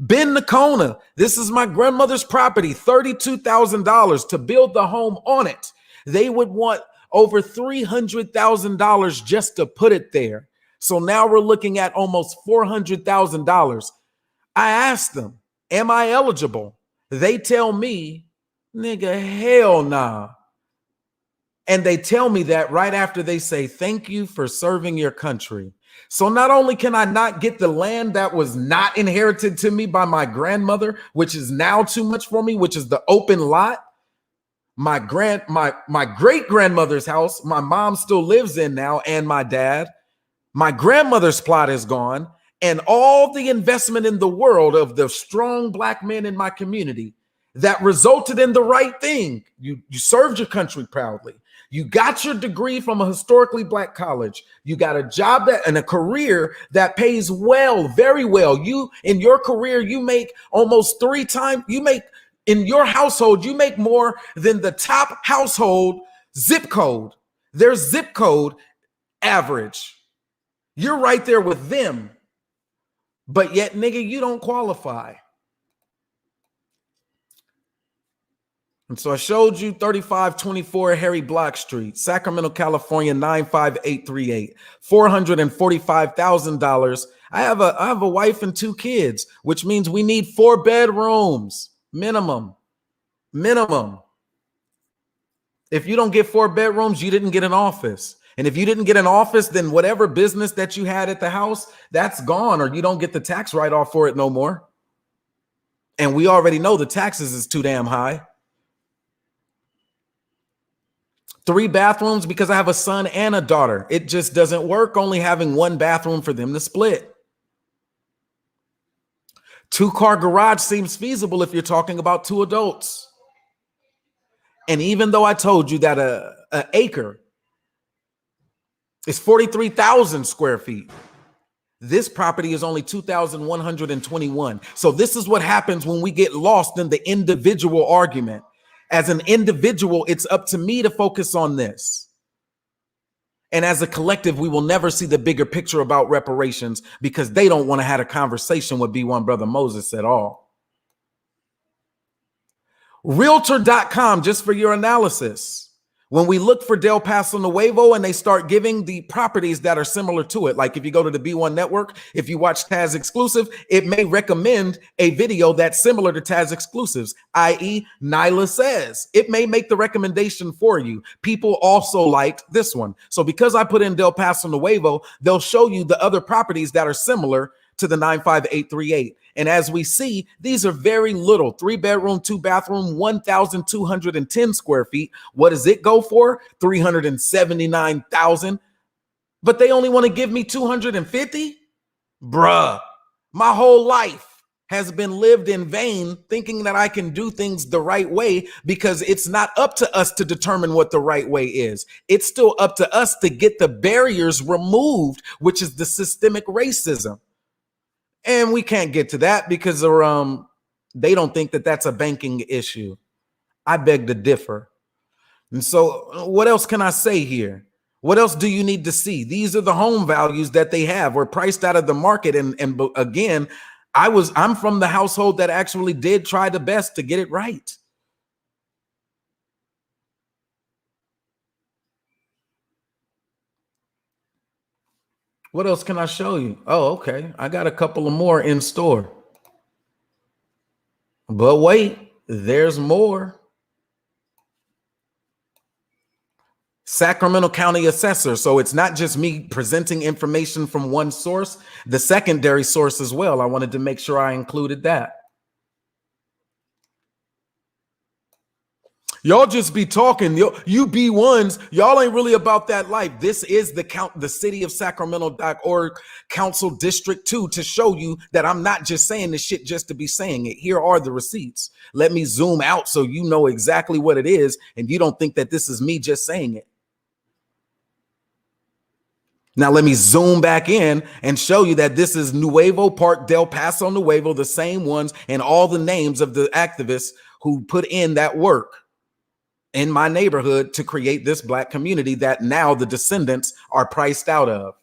Ben Nakona, this is my grandmother's property, $32,000 to build the home on it. They would want over $300,000 just to put it there. So now we're looking at almost $400,000. I asked them, am I eligible? They tell me, nigga, hell nah. And they tell me that right after they say, thank you for serving your country. So not only can I not get the land that was not inherited to me by my grandmother, which is now too much for me, which is the open lot, my great grandmother's house, my mom still lives in now, and my dad, my grandmother's plot is gone, and all the investment in the world of the strong black men in my community that resulted in the right thing. You served your country proudly. You got your degree from a historically black college. You got a job and a career that pays well, very well. You, in your career, you make almost 3 times, in your household, you make more than the top household zip code. Their zip code average. You're right there with them. But yet, nigga, you don't qualify. And so I showed you 3524 Harry Block Street, Sacramento, California, 95838, $445,000. I have a wife and 2 kids, which means we need 4 bedrooms minimum. If you don't get 4 bedrooms, you didn't get an office. And if you didn't get an office, then whatever business that you had at the house, that's gone, or you don't get the tax write-off for it no more. And we already know the taxes is too damn high. 3 bathrooms because I have a son and a daughter. It just doesn't work only having 1 bathroom for them to split. 2-car garage seems feasible if you're talking about 2 adults. And even though I told you that an acre is 43,000 square feet, this property is only 2,121. So this is what happens when we get lost in the individual argument. As an individual, it's up to me to focus on this. And as a collective, we will never see the bigger picture about reparations because they don't want to have a conversation with B1 Brother Moses at all. Realtor.com, just for your analysis. When we look for Del Paso Nuevo and they start giving the properties that are similar to it, like if you go to the B1 network, if you watch Taz Exclusive, it may recommend a video that's similar to Taz Exclusives, i.e. Nyla Says. It may make the recommendation for you. People also liked this one. So because I put in Del Paso Nuevo, they'll show you the other properties that are similar to the 95838. And as we see, these are very little, 3 bedroom, 2 bathroom, 1,210 square feet. What does it go for? 379,000. But they only want to give me 250? Bruh, my whole life has been lived in vain thinking that I can do things the right way because it's not up to us to determine what the right way is. It's still up to us to get the barriers removed, which is the systemic racism. And we can't get to that because they don't think that that's a banking issue. I beg to differ. And so what else can I say here? What else do you need to see? These are the home values that they have. We're priced out of the market. And again, I'm from the household that actually did try the best to get it right. What else can I show you? Oh, okay. I got a couple of more in store. But wait, there's more. Sacramento County Assessor. So it's not just me presenting information from one source, the secondary source as well. I wanted to make sure I included that. Y'all just be talking. You B1s, y'all ain't really about that life. This is the city of Sacramento.org Council District 2 to show you that I'm not just saying this shit just to be saying it. Here are the receipts. Let me zoom out so you know exactly what it is and you don't think that this is me just saying it. Now let me zoom back in and show you that this is Nuevo Park, Del Paso Nuevo, the same ones, and all the names of the activists who put in that work in my neighborhood to create this black community that now the descendants are priced out of.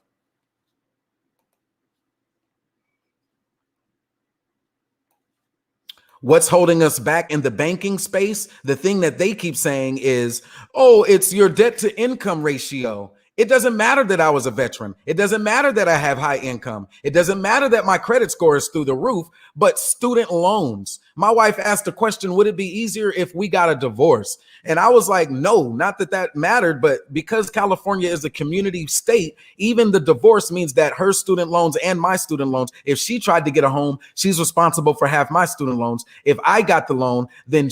What's holding us back in the banking space? The thing that they keep saying is, oh, it's your debt to income ratio. It doesn't matter that I was a veteran. It doesn't matter that I have high income. It doesn't matter that my credit score is through the roof, but student loans. My wife asked the question, would it be easier if we got a divorce? And I was like, no, not that that mattered, but because California is a community state, even the divorce means that her student loans and my student loans, if she tried to get a home, she's responsible for half my student loans. If I got the loan, then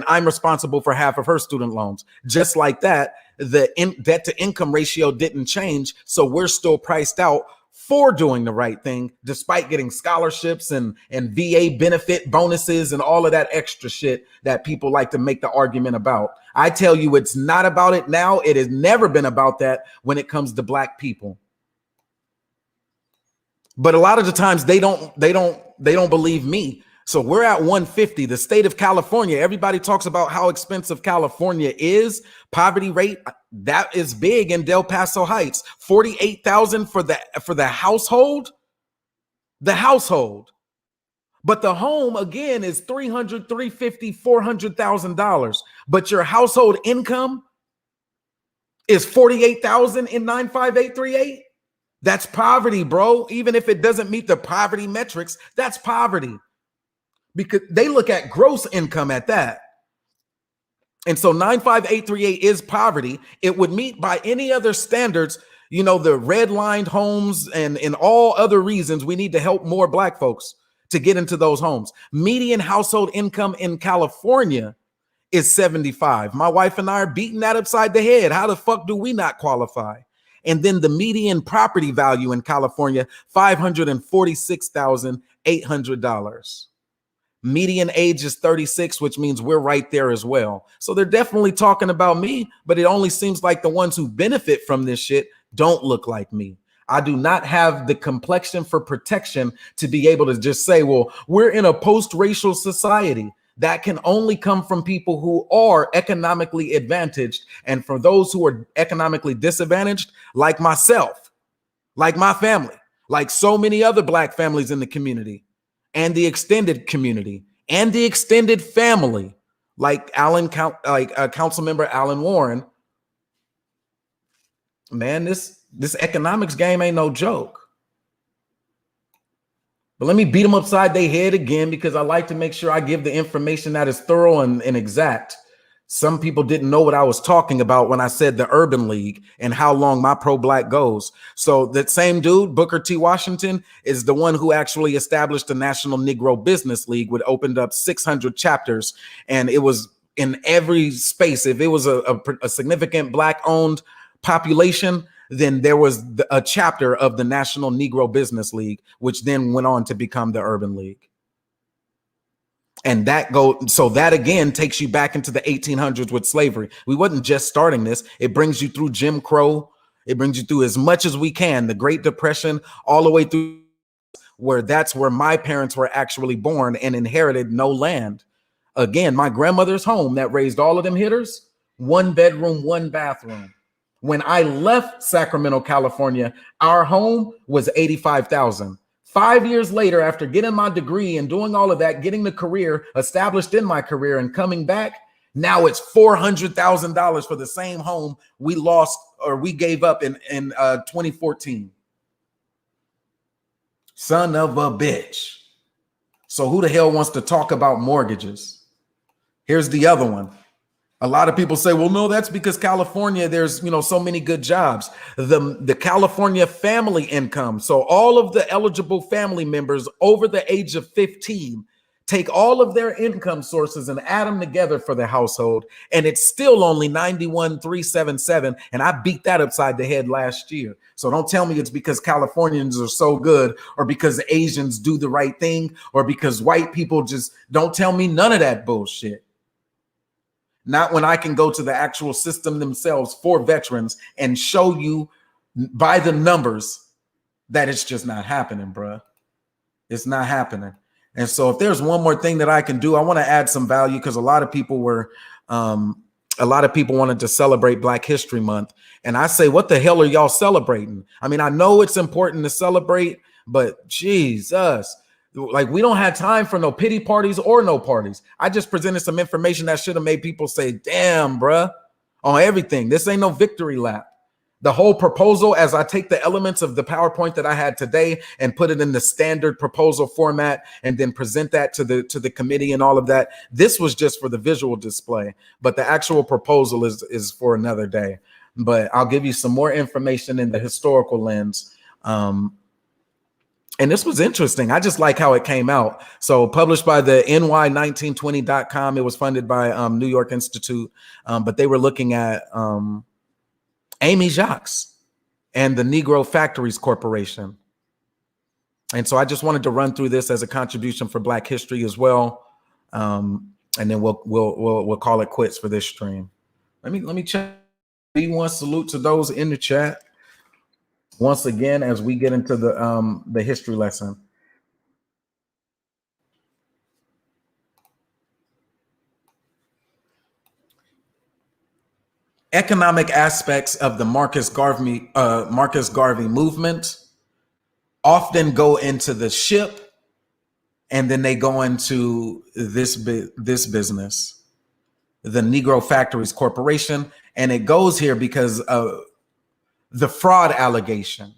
I'm responsible for half of her student loans. Just like that, the debt to income ratio didn't change. So we're still priced out for doing the right thing, despite getting scholarships and VA benefit bonuses and all of that extra shit that people like to make the argument about. I tell you, it's not about it now. It has never been about that when it comes to Black people. But a lot of the times they don't believe me. So we're at 150. The state of California, everybody talks about how expensive California is. Poverty rate, that is big in Del Paso Heights. 48,000 for the household. The household. But the home again is 300, 350, $400,000. But your household income is 48,000 in 95838. That's poverty, bro. Even if it doesn't meet the poverty metrics, that's poverty. Because they look at gross income at that. And so 95838 is poverty. It would meet by any other standards, you know, the redlined homes and all other reasons we need to help more Black folks to get into those homes. Median household income in California is 75. My wife and I are beating that upside the head. How the fuck do we not qualify? And then the median property value in California, $546,800. Median age is 36, which means we're right there as well. So they're definitely talking about me, but it only seems like the ones who benefit from this shit don't look like me. I do not have the complexion for protection to be able to just say, well, we're in a post-racial society. That can only come from people who are economically advantaged. And for those who are economically disadvantaged, like myself, like my family, like so many other Black families in the community, and the extended community and the extended family, like Council Member Alan Warren. Man, this economics game ain't no joke. But let me beat them upside their head again, because I like to make sure I give the information that is thorough and exact. Some people didn't know what I was talking about when I said the Urban League and how long my pro-Black goes. So that same dude, Booker T. Washington, is the one who actually established the National Negro Business League, which opened up 600 chapters. And it was in every space. If it was a significant Black-owned population, then there was a chapter of the National Negro Business League, which then went on to become the Urban League. And so that again takes you back into the 1800s with slavery. We wasn't just starting this. It brings you through Jim Crow. It brings you through as much as we can, the Great Depression, all the way through that's where my parents were actually born and inherited no land. Again, my grandmother's home that raised all of them hitters, 1 bedroom, 1 bathroom. When I left Sacramento, California, our home was 85,000. 5 years later, after getting my degree and doing all of that, getting the career established in my career and coming back, now it's $400,000 for the same home we lost or we gave up in 2014. Son of a bitch. So who the hell wants to talk about mortgages? Here's the other one. A lot of people say, well, no, that's because California, there's, so many good jobs. The California family income. So all of the eligible family members over the age of 15 take all of their income sources and add them together for the household. And it's still only 91,377. And I beat that upside the head last year. So don't tell me it's because Californians are so good, or because Asians do the right thing, or because white people don't tell me none of that bullshit. Not when I can go to the actual system themselves for veterans and show you by the numbers that it's just not happening, bruh. It's not happening. And so if there's one more thing that I can do, I want to add some value, because a lot of people wanted to celebrate Black History Month. And I say, what the hell are y'all celebrating? I mean, I know it's important to celebrate, but Jesus, Like, we don't have time for no pity parties or no parties. I just presented some information that should have made people say, damn, bruh, on everything. This ain't no victory lap. The whole proposal, as I take the elements of the PowerPoint that I had today and put it in the standard proposal format and then present that to the committee and all of that, this was just for the visual display. But the actual proposal is for another day. But I'll give you some more information in the historical lens. And this was interesting. I just like how it came out. So published by the ny1920.com. It was funded by New York Institute. But they were looking at Amy Jacques and the Negro Factories Corporation. And so I just wanted to run through this as a contribution for Black history as well. And then we'll call it quits for this stream. Let me check. B1 salute to those in the chat. Once again, as we get into the history lesson. Economic aspects of the Marcus Garvey movement often go into the ship, and then they go into this business, the Negro Factories Corporation, and it goes here because of the fraud allegation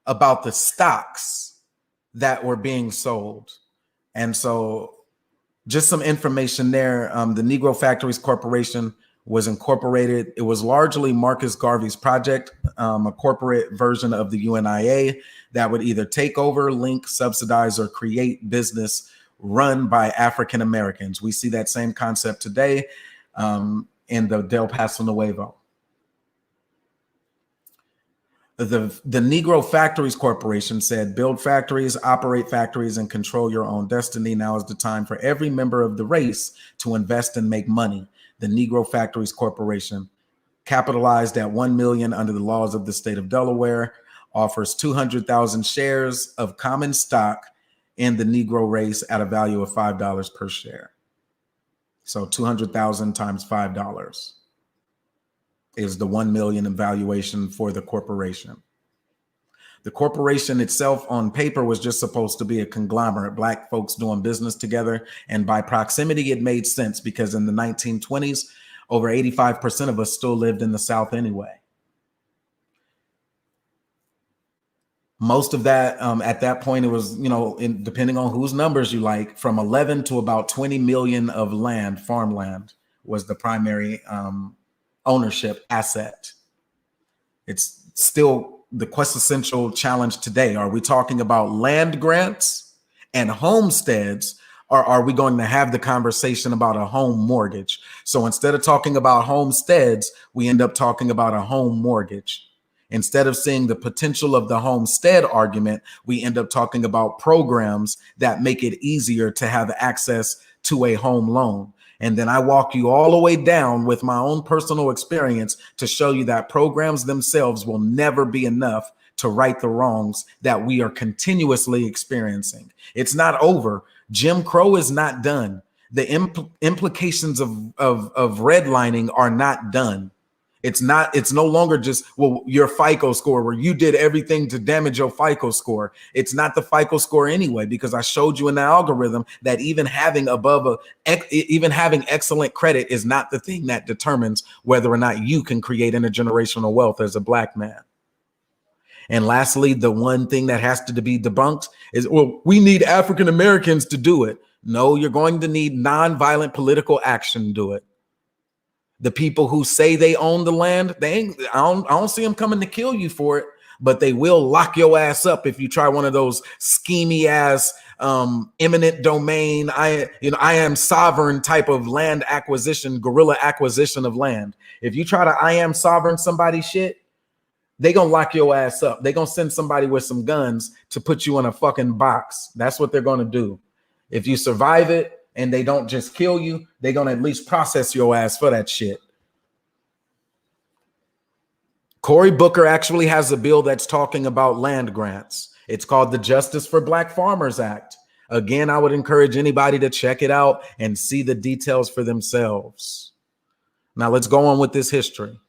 about the stocks that were being sold. And so just some information there. The Negro Factories Corporation was incorporated. It was largely Marcus Garvey's project, a corporate version of the UNIA that would either take over, link, subsidize, or create business run by African Americans. We see that same concept today in the Del Paso Nuevo. The Negro Factories Corporation said, build factories, operate factories, and control your own destiny. Now is the time for every member of the race to invest and make money. The Negro Factories Corporation, capitalized at $1 million under the laws of the state of Delaware, offers 200,000 shares of common stock in the Negro race at a value of $5 per share. So 200,000 times $5 is the 1 million in valuation for the corporation. The corporation itself on paper was just supposed to be a conglomerate, Black folks doing business together. And by proximity, it made sense because in the 1920s, over 85% of us still lived in the South anyway. Most of that, at that point, it was, depending on whose numbers you like, from 11 to about 20 million of land, farmland, was the primary ownership asset. It's still the quintessential challenge today. Are we talking about land grants and homesteads, or are we going to have the conversation about a home mortgage? So instead of talking about homesteads, we end up talking about a home mortgage. Instead of seeing the potential of the homestead argument, we end up talking about programs that make it easier to have access to a home loan. And then I walk you all the way down with my own personal experience to show you that programs themselves will never be enough to right the wrongs that we are continuously experiencing. It's not over. Jim Crow is not done. The implications of redlining are not done. It's no longer just, well, your FICO score, where you did everything to damage your FICO score. It's not the FICO score anyway, because I showed you in the algorithm that even having excellent credit is not the thing that determines whether or not you can create intergenerational wealth as a Black man. And lastly, the one thing that has to be debunked is, well, we need African Americans to do it. No, you're going to need nonviolent political action to do it. The people who say they own the land, I don't see them coming to kill you for it, but they will lock your ass up if you try one of those schemy ass eminent domain, I am sovereign type of land acquisition, guerrilla acquisition of land. If you try to I am sovereign somebody shit, they gonna lock your ass up. They gonna send somebody with some guns to put you in a fucking box. That's what they're gonna do. If you survive it, and they don't just kill you, they're going to at least process your ass for that shit. Cory Booker actually has a bill that's talking about land grants. It's called the Justice for Black Farmers Act. Again, I would encourage anybody to check it out and see the details for themselves. Now let's go on with this history.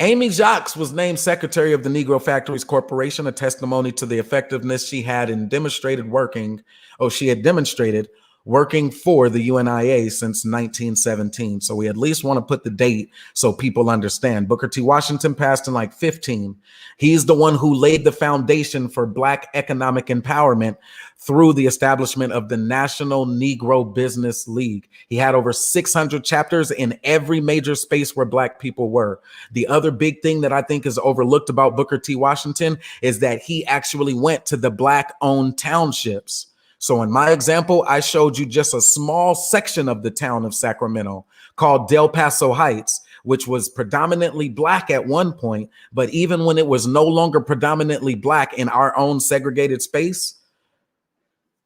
Amy Jacques was named secretary of the Negro Factories Corporation, a testimony to the effectiveness she had demonstrated working for the UNIA since 1917. So we at least want to put the date so people understand. Booker T. Washington passed in like 15. He's the one who laid the foundation for Black economic empowerment through the establishment of the National Negro Business League. He had over 600 chapters in every major space where Black people were. The other big thing that I think is overlooked about Booker T. Washington is that he actually went to the Black-owned townships. So in my example, I showed you just a small section of the town of Sacramento called Del Paso Heights, which was predominantly Black at one point. But even when it was no longer predominantly Black in our own segregated space,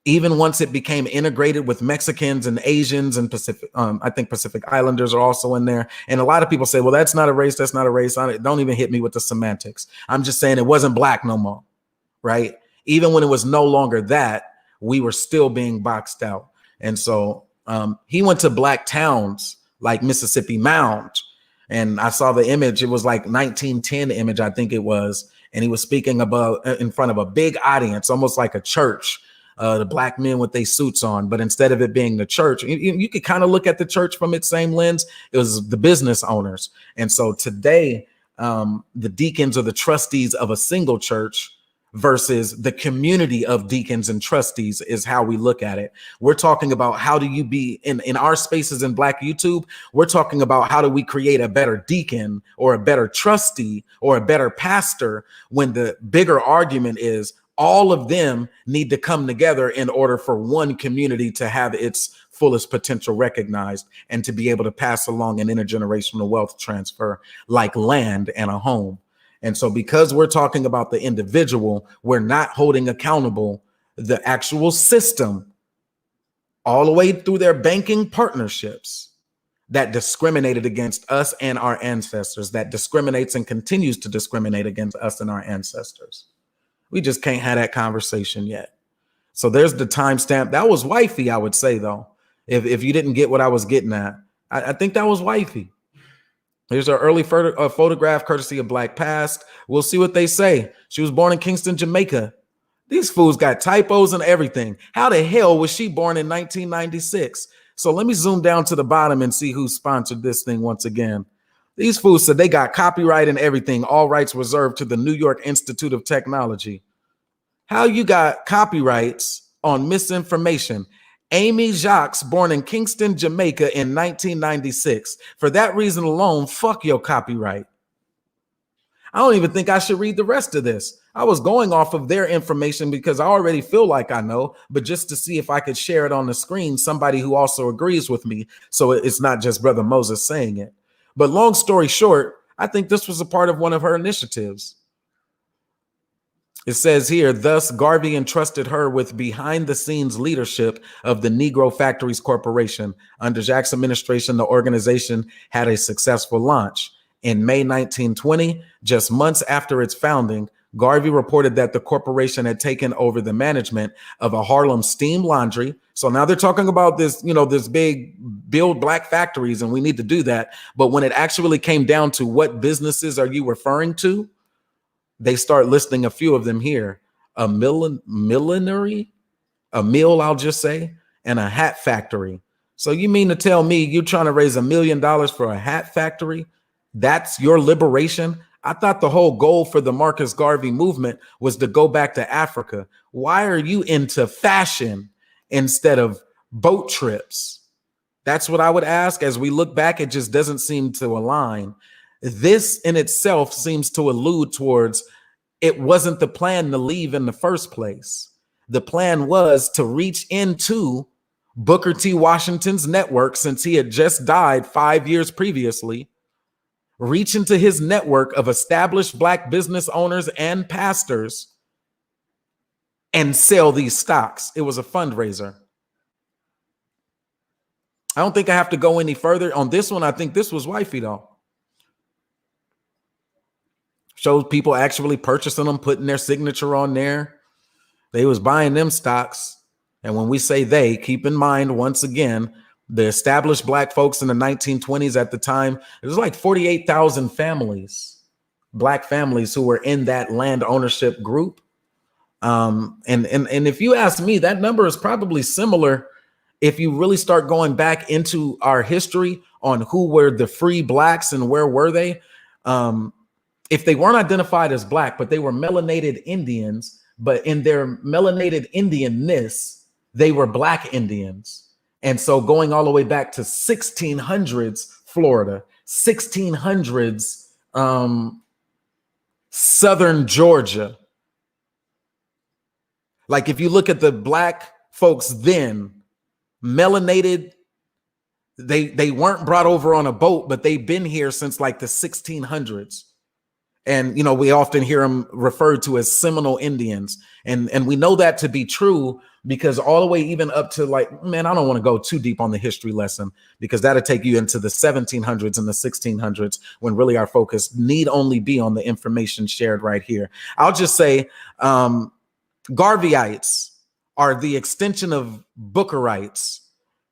even once it became integrated with Mexicans and Asians and Pacific, I think Pacific Islanders are also in there. And a lot of people say, well, that's not a race. That's not a race. Don't even hit me with the semantics. I'm just saying it wasn't Black no more, right? Even when it was no longer that, we were still being boxed out. And so he went to Black towns like Mississippi Mound. And I saw the image. It was like 1910 image, I think it was. And he was speaking about in front of a big audience, almost like a church, the Black men with their suits on. But instead of it being the church, you could kind of look at the church from its same lens. It was the business owners. And so today, the deacons or the trustees of a single church versus the community of deacons and trustees is how we look at it. We're talking about how do you be in our spaces in Black YouTube. We're talking about how do we create a better deacon or a better trustee or a better pastor, when the bigger argument is all of them need to come together in order for one community to have its fullest potential recognized and to be able to pass along an intergenerational wealth transfer like land and a home. And so because we're talking about the individual, we're not holding accountable the actual system all the way through their banking partnerships that discriminated against us and our ancestors, that discriminates and continues to discriminate against us and our ancestors. We just can't have that conversation yet. So there's the timestamp. That was wifey, I would say, though. If you didn't get what I was getting at, I think that was wifey. Here's our early photograph, courtesy of Black Past. We'll see what they say. She was born in Kingston, Jamaica. These fools got typos and everything. How the hell was she born in 1996? So let me zoom down to the bottom and see who sponsored this thing once again. These fools said they got copyright and everything, all rights reserved to the New York Institute of Technology. How you got copyrights on misinformation? Amy Jacques, born in Kingston, Jamaica in 1996. For that reason alone, fuck your copyright. I don't even think I should read the rest of this. I was going off of their information because I already feel like I know, but just to see if I could share it on the screen, somebody who also agrees with me, so it's not just Brother Moses saying it. But long story short, I think this was a part of one of her initiatives. It says here, thus Garvey entrusted her with behind-the-scenes leadership of the Negro Factories Corporation. Under Jack's administration, the organization had a successful launch. In May 1920, just months after its founding, Garvey reported that the corporation had taken over the management of a Harlem steam laundry. So now they're talking about this, this big build Black factories, and we need to do that. But when it actually came down to what businesses are you referring to, they start listing a few of them here. A millinery, a mill, I'll just say, and a hat factory. So you mean to tell me you're trying to raise $1 million for a hat factory? That's your liberation? I thought the whole goal for the Marcus Garvey movement was to go back to Africa. Why are you into fashion instead of boat trips? That's what I would ask. As we look back, it just doesn't seem to align. This in itself seems to allude towards it wasn't the plan to leave in the first place. The plan was to reach into Booker T. Washington's network, since he had just died 5 years previously, reach into his network of established Black business owners and pastors and sell these stocks. It was a fundraiser. I don't think I have to go any further on this one. I think this was wifey, though. Shows people actually purchasing them, putting their signature on there. They was buying them stocks. And when we say they, keep in mind, once again, the established Black folks in the 1920s at the time, it was like 48,000 families. Black families who were in that land ownership group. And if you ask me, that number is probably similar if you really start going back into our history on who were the free Blacks and where were they. If they weren't identified as Black, but they were melanated Indians, but in their melanated Indianness, they were Black Indians. And so going all the way back to 1600s Florida, 1600s Southern Georgia. Like if you look at the Black folks then, melanated, they weren't brought over on a boat, but they've been here since like the 1600s. And, you know, we often hear them referred to as Seminole Indians. And we know that to be true because all the way even up to like, man, I don't want to go too deep on the history lesson because that'll take you into the 1700s and the 1600s when really our focus need only be on the information shared right here. I'll just say Garveyites are the extension of Bookerites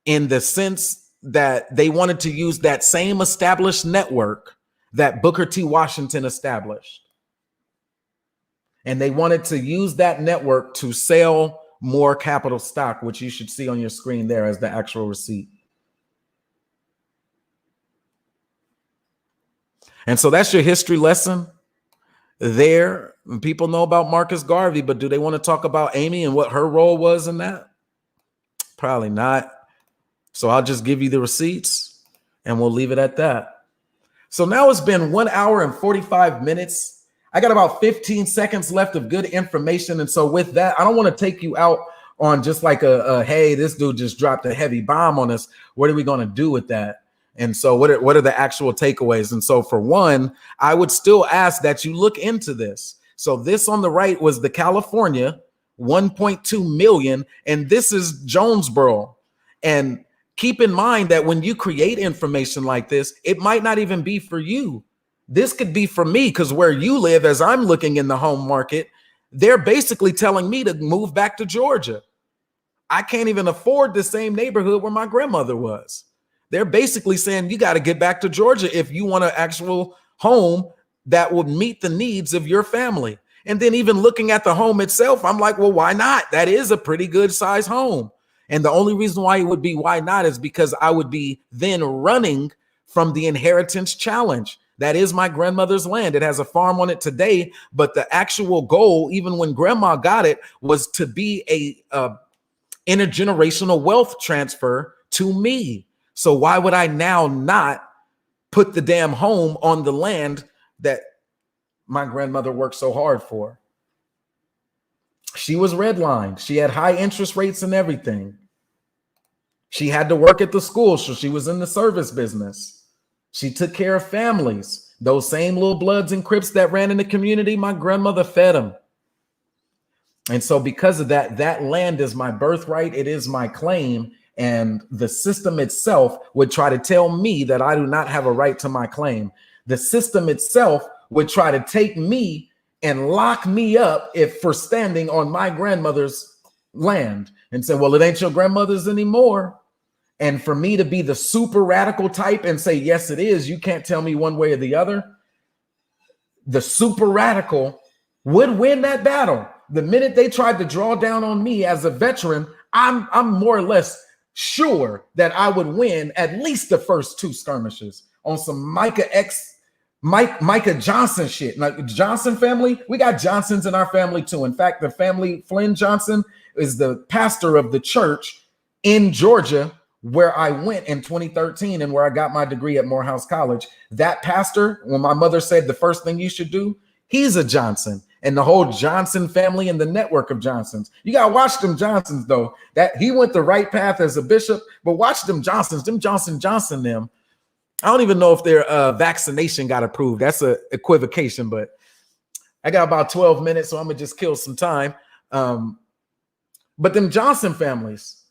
in the sense that they wanted to use that same established network that Booker T. Washington established. And they wanted to use that network to sell more capital stock, which you should see on your screen there as the actual receipt. And so that's your history lesson there. People know about Marcus Garvey, but do they want to talk about Amy and what her role was in that? Probably not. So I'll just give you the receipts and we'll leave it at that. So now it's been 1 hour and 45 minutes. I got about 15 seconds left of good information. And so with that, I don't want to take you out on just like hey, this dude just dropped a heavy bomb on us. What are we going to do with that? And so what are the actual takeaways? And so for one, I would still ask that you look into this. So this on the right was the California 1.2 million. And this is Jonesboro. And keep in mind that when you create information like this, it might not even be for you. This could be for me because where you live, as I'm looking in the home market, they're basically telling me to move back to Georgia. I can't even afford the same neighborhood where my grandmother was. They're basically saying you got to get back to Georgia if you want an actual home that would meet the needs of your family. And then even looking at the home itself, I'm like, well, why not? That is a pretty good size home. And the only reason why it would be why not is because I would be then running from the inheritance challenge. That is my grandmother's land. It has a farm on it today, but the actual goal, even when grandma got it, was to be a intergenerational wealth transfer to me. So why would I now not put the damn home on the land that my grandmother worked so hard for? She was redlined. She had high interest rates and everything. She had to work at the school, so she was in the service business. She took care of families. Those same little Bloods and Crips that ran in the community, my grandmother fed them. And so because of that, that land is my birthright. It is my claim. And the system itself would try to tell me that I do not have a right to my claim. The system itself would try to take me and lock me up if for standing on my grandmother's land and say, well, it ain't your grandmother's anymore. And for me to be the super radical type and say, yes, it is, you can't tell me one way or the other. The super radical would win that battle. The minute they tried to draw down on me as a veteran, I'm more or less sure that I would win at least the first two skirmishes on some Micah Johnson shit. Like Johnson family, we got Johnsons in our family too. In fact, the family Flynn Johnson is the pastor of the church in Georgia where I went in 2013 and where I got my degree at Morehouse College. That pastor, when my mother said the first thing you should do, he's a Johnson. And the whole Johnson family and the network of Johnsons. You got to watch them Johnsons, though. That he went the right path as a bishop, but watch them Johnsons, them Johnson, them. I don't even know if their vaccination got approved. That's an equivocation, but I got about 12 minutes, so I'm going to just kill some time. But them Johnson families,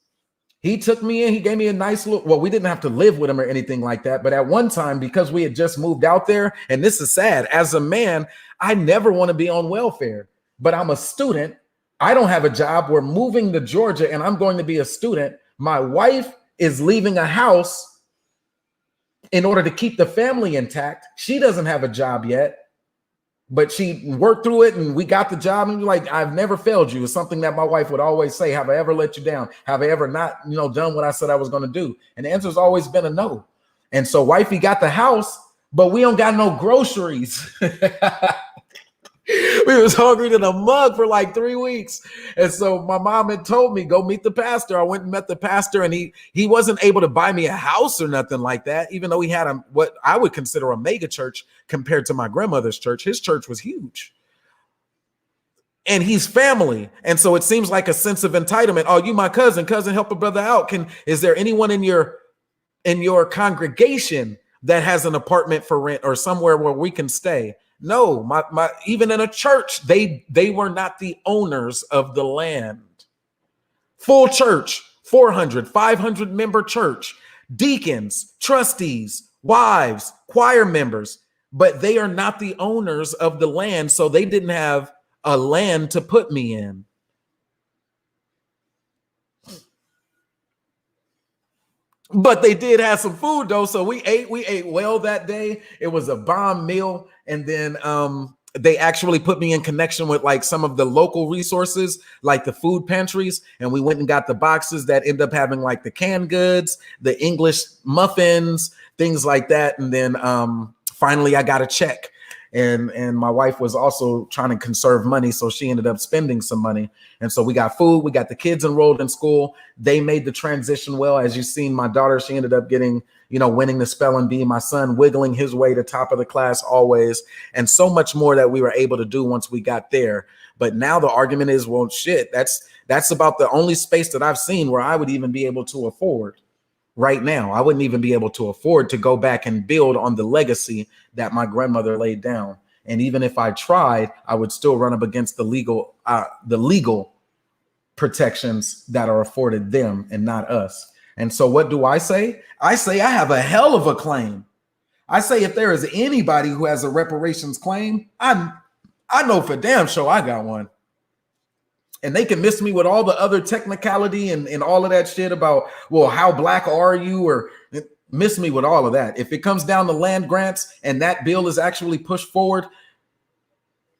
he took me in. He gave me a nice look. Well, we didn't have to live with him or anything like that. But at one time, because we had just moved out there, and this is sad, as a man, I never want to be on welfare. But I'm a student. I don't have a job. We're moving to Georgia, and I'm going to be a student. My wife is leaving a house in order to keep the family intact. She doesn't have a job yet. but she worked through it and we got the job. And like, I've never failed you. It's something that my wife would always say. Have I ever let you down? Have I ever not, done what I said I was going to do? And the answer has always been a no. And so wifey got the house, but we don't got no groceries. We was hungry to the mug for like 3 weeks. And so my mom had told me, go meet the pastor. I went and met the pastor, and he wasn't able to buy me a house or nothing like that, even though he had what I would consider a mega church compared to my grandmother's church. His church was huge. And he's family. And so it seems like a sense of entitlement. Oh, you my cousin, help a brother out. Is there anyone in your congregation that has an apartment for rent or somewhere where we can stay? No, my even in a church, they were not the owners of the land. Full church, 400, 500 member church, deacons, trustees, wives, choir members, but they are not the owners of the land, so they didn't have a land to put me in. But they did have some food though, so we ate well that day. It was a bomb meal. And then they actually put me in connection with like some of the local resources, like the food pantries. And we went and got the boxes that end up having like the canned goods, the English muffins, things like that. And then finally I got a check. And my wife was also trying to conserve money, so she ended up spending some money. And so we got food, we got the kids enrolled in school. They made the transition well. As you've seen, my daughter, she ended up getting, winning the spelling bee. My son wiggling his way to top of the class always, and so much more that we were able to do once we got there. But now the argument is, well, shit, that's about the only space that I've seen where I would even be able to afford. Right now, I wouldn't even be able to afford to go back and build on the legacy that my grandmother laid down. And even if I tried, I would still run up against the legal protections that are afforded them and not us. And so what do I say? I say I have a hell of a claim. I say if there is anybody who has a reparations claim, I know for damn sure I got one. And they can miss me with all the other technicality and all of that shit about, well, how black are you? Or miss me with all of that. If it comes down to land grants and that bill is actually pushed forward,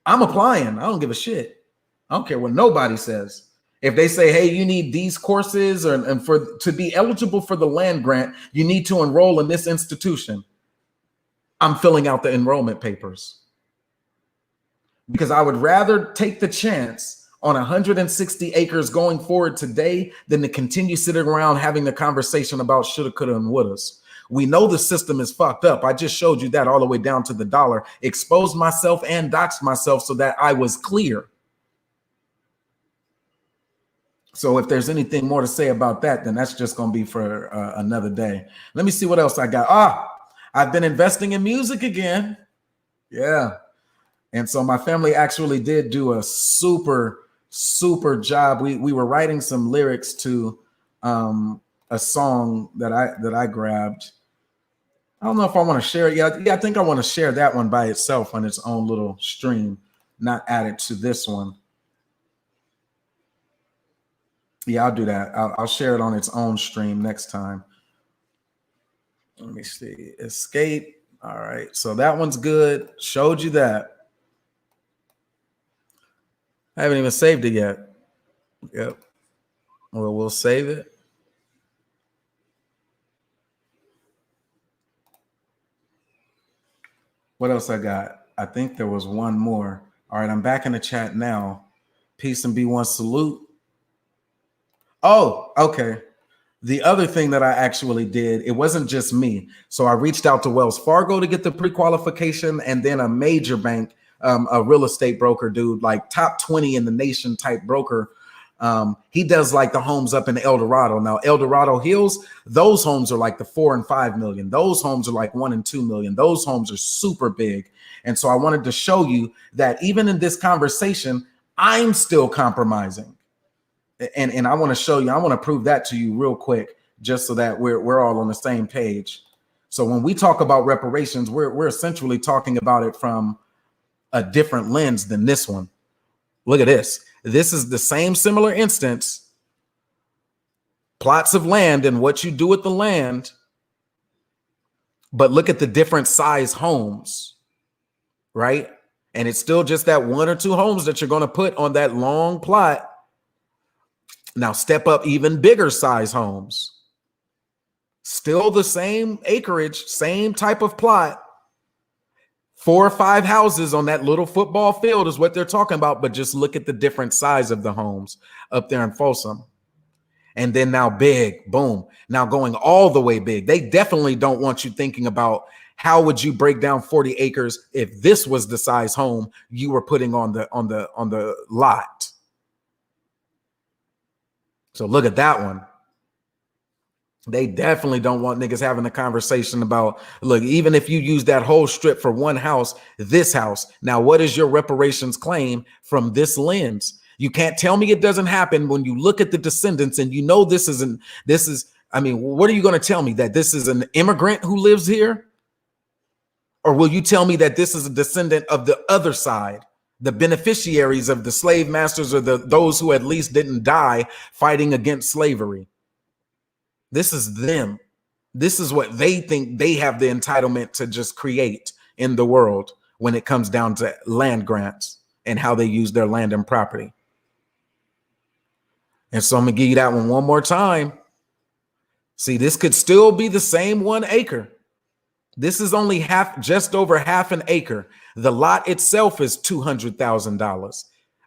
I'm applying. I don't give a shit. I don't care what nobody says. If they say, hey, you need these courses and to be eligible for the land grant, you need to enroll in this institution. I'm filling out the enrollment papers. Because I would rather take the chance on 160 acres going forward today than to continue sitting around having the conversation about shoulda, coulda, and wouldas. We know the system is fucked up. I just showed you that all the way down to the dollar, exposed myself and doxed myself so that I was clear. So if there's anything more to say about that, then that's just going to be for another day. Let me see what else I got. I've been investing in music again. Yeah. And so my family actually did do a super job. We were writing some lyrics to a song that I grabbed. I don't know if I want to share it. Yeah, I think I want to share that one by itself on its own little stream, not add it to this one. Yeah, I'll do that. I'll share it on its own stream next time. Let me see. Escape. All right. So that one's good. Showed you that. I haven't even saved it yet. Yep. Well, we'll save it. What else I got? I think there was one more. All right, I'm back in the chat now. Peace and B1 salute. Oh, okay. The other thing that I actually did, it wasn't just me. So I reached out to Wells Fargo to get the pre-qualification, and then a major bank, a real estate broker dude, like top 20 in the nation type broker. He does like the homes up in El Dorado. Now, El Dorado Hills, those homes are like the 4 and 5 million. Those homes are like 1 and 2 million. Those homes are super big. And so I wanted to show you that even in this conversation, I'm still compromising. And I want to show you, I want to prove that to you real quick, just so that we're all on the same page. So when we talk about reparations, we're essentially talking about it from a different lens than this one. Look at this. This is the same similar instance, plots of land and what you do with the land. But look at the different size homes, right? and it's still just that 1 or 2 homes that you're going to put on that long plot. Now step up even bigger size homes. Still the same acreage, same type of plot. 4 or 5 houses on that little football field is what they're talking about, but just look at the different size of the homes up there in Folsom. And then now big, boom. Now going all the way big. They definitely don't want you thinking about how would you break down 40 acres if this was the size home you were putting on the lot. So look at that one. They definitely don't want niggas having a conversation about, look, even if you use that whole strip for one house, this house, now what is your reparations claim from this lens? You can't tell me it doesn't happen when you look at the descendants and you know I mean, what are you going to tell me, that this is an immigrant who lives here? Or will you tell me that this is a descendant of the other side, the beneficiaries of the slave masters, or those who at least didn't die fighting against slavery? This is them. This is what they think they have the entitlement to just create in the world when it comes down to land grants and how they use their land and property. And so I'm going to give you that one more time. See, this could still be the same 1 acre. This is only just over half an acre. The lot itself is $200,000.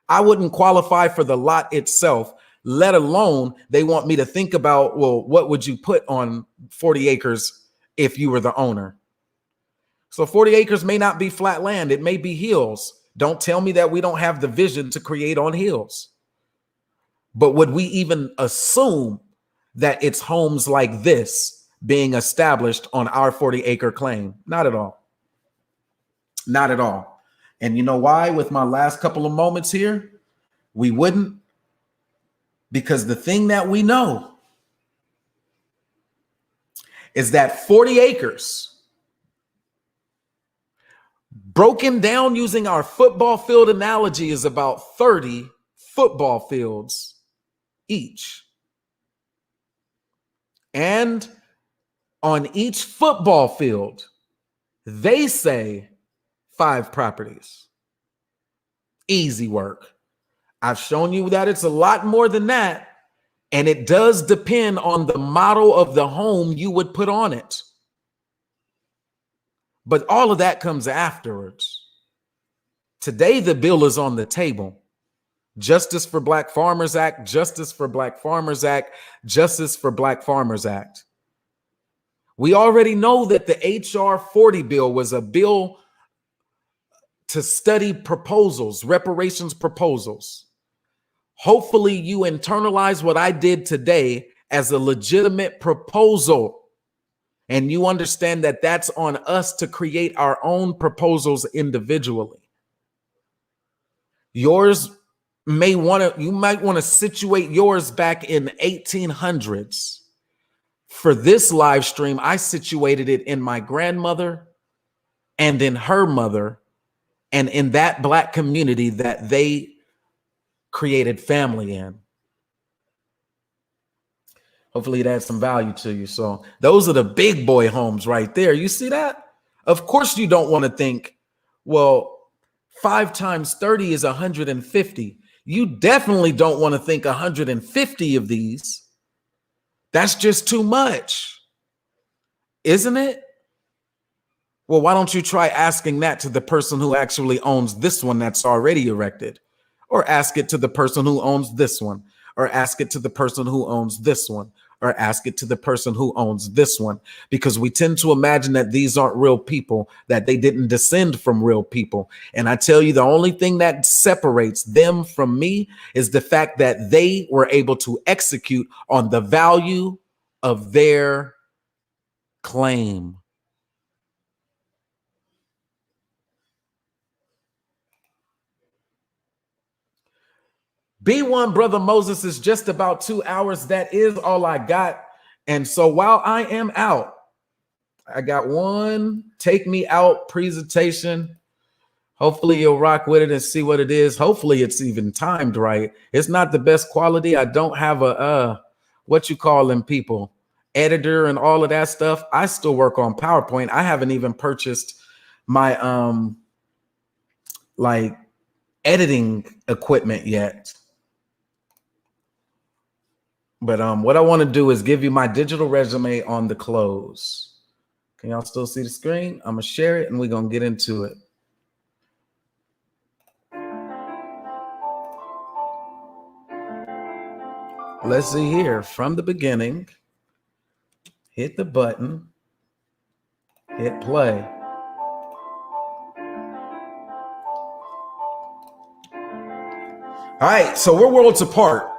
I wouldn't qualify for the lot itself, let alone they want me to think about, well, what would you put on 40 acres if you were the owner? So 40 acres may not be flat land. It may be hills. Don't tell me that we don't have the vision to create on hills. But would we even assume that it's homes like this being established on our 40-acre claim? Not at all. Not at all. And you know why? With my last couple of moments here, we wouldn't. Because the thing that we know is that 40 acres, broken down using our football field analogy, is about 30 football fields each. And on each football field, they say 5 properties. Easy work. I've shown you that it's a lot more than that, and it does depend on the model of the home you would put on it. But all of that comes afterwards. Today, the bill is on the table. Justice for Black Farmers Act, Justice for Black Farmers Act, Justice for Black Farmers Act. We already know that the HR 40 bill was a bill to study proposals, reparations proposals. Hopefully you internalize what I did today as a legitimate proposal, and you understand that that's on us to create our own proposals individually. Yours you might want to situate yours back in 1800s. For this live stream, I situated it in my grandmother and in her mother and in that Black community that they created family in. Hopefully it adds some value to you. So those are the big boy homes right there. You see that? Of course you don't want to think, well, 5 times 30 is 150. You definitely don't want to think 150 of these. That's just too much, isn't it? Well, why don't you try asking that to the person who actually owns this one that's already erected? Or ask it to the person who owns this one, or ask it to the person who owns this one, or ask it to the person who owns this one, because we tend to imagine that these aren't real people, that they didn't descend from real people. And I tell you, the only thing that separates them from me is the fact that they were able to execute on the value of their claim. B1 Brother Moses is just about 2 hours. That is all I got. And so while I am out, I got one take me out presentation. Hopefully you'll rock with it and see what it is. Hopefully it's even timed right. It's not the best quality. I don't have a what you call them people, editor and all of that stuff. I still work on PowerPoint. I haven't even purchased my like editing equipment yet. But what I want to do is give you my digital resume on the close. Can y'all still see the screen? I'm gonna share it and we're gonna get into it. Let's see here from the beginning. Hit the button, hit play. All right, so we're worlds apart.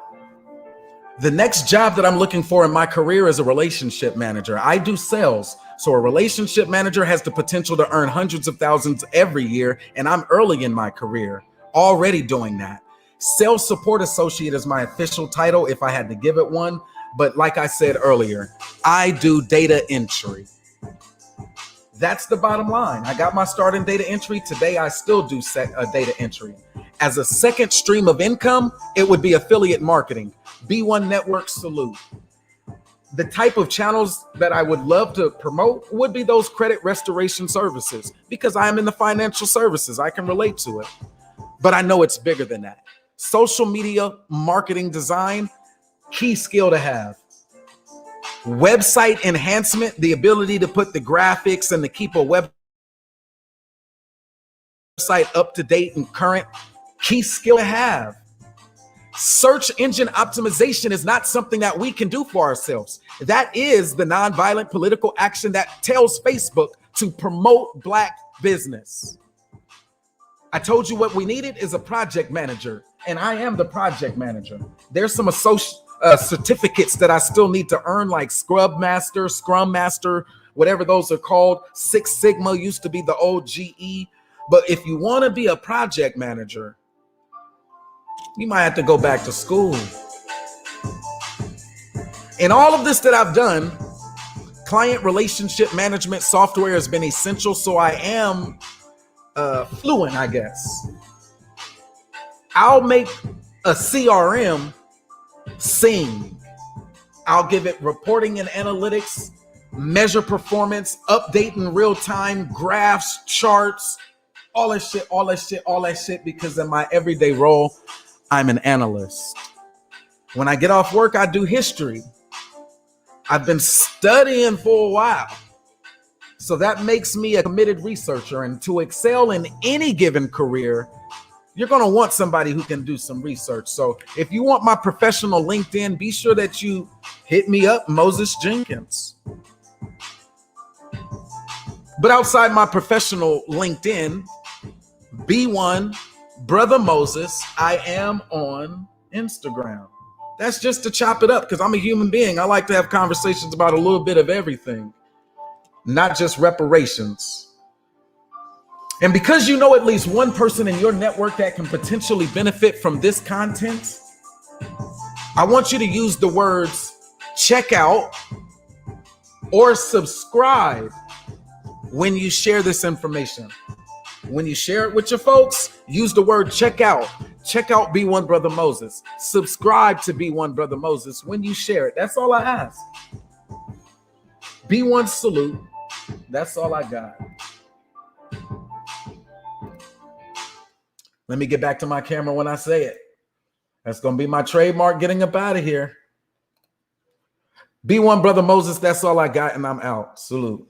The next job that I'm looking for in my career is a relationship manager. I do sales. So a relationship manager has the potential to earn hundreds of thousands every year. And I'm early in my career already doing that. Sales support associate is my official title if I had to give it one. But like I said earlier, I do data entry. That's the bottom line. I got my start in data entry. Today, I still do data entry. As a second stream of income, it would be affiliate marketing. B1 Network, salute. The type of channels that I would love to promote would be those credit restoration services because I am in the financial services. I can relate to it. But I know it's bigger than that. Social media marketing design, key skill to have. Website enhancement, the ability to put the graphics and to keep a website up to date and current, key skill to have. Search engine optimization is not something that we can do for ourselves. That is the nonviolent political action that tells Facebook to promote Black business. I told you what we needed is a project manager, and I am the project manager. There's some certificates that I still need to earn, like Scrum Master, whatever those are called. Six Sigma used to be the old GE. But if you want to be a project manager, you might have to go back to school. In all of this that I've done, client relationship management software has been essential, so I am fluent, I guess. I'll make a CRM sing. I'll give it reporting and analytics, measure performance, update in real time, graphs, charts, all that shit, because in my everyday role, I'm an analyst. When I get off work, I do history. I've been studying for a while. So that makes me a committed researcher. And to excel in any given career, you're going to want somebody who can do some research. So if you want my professional LinkedIn, be sure that you hit me up, Moses Jenkins. But outside my professional LinkedIn, B1 Brother Moses, I am on Instagram. That's just to chop it up because I'm a human being. I like to have conversations about a little bit of everything, not just reparations. And because you know at least one person in your network that can potentially benefit from this content, I want you to use the words check out or subscribe when you share this information. When you share it with your folks, use the word check out. Check out B1 Brother Moses. Subscribe to B1 Brother Moses when you share it. That's all I ask. B1 salute. That's all I got. Let me get back to my camera when I say it. That's going to be my trademark getting up out of here. B1 Brother Moses, that's all I got, and I'm out. Salute.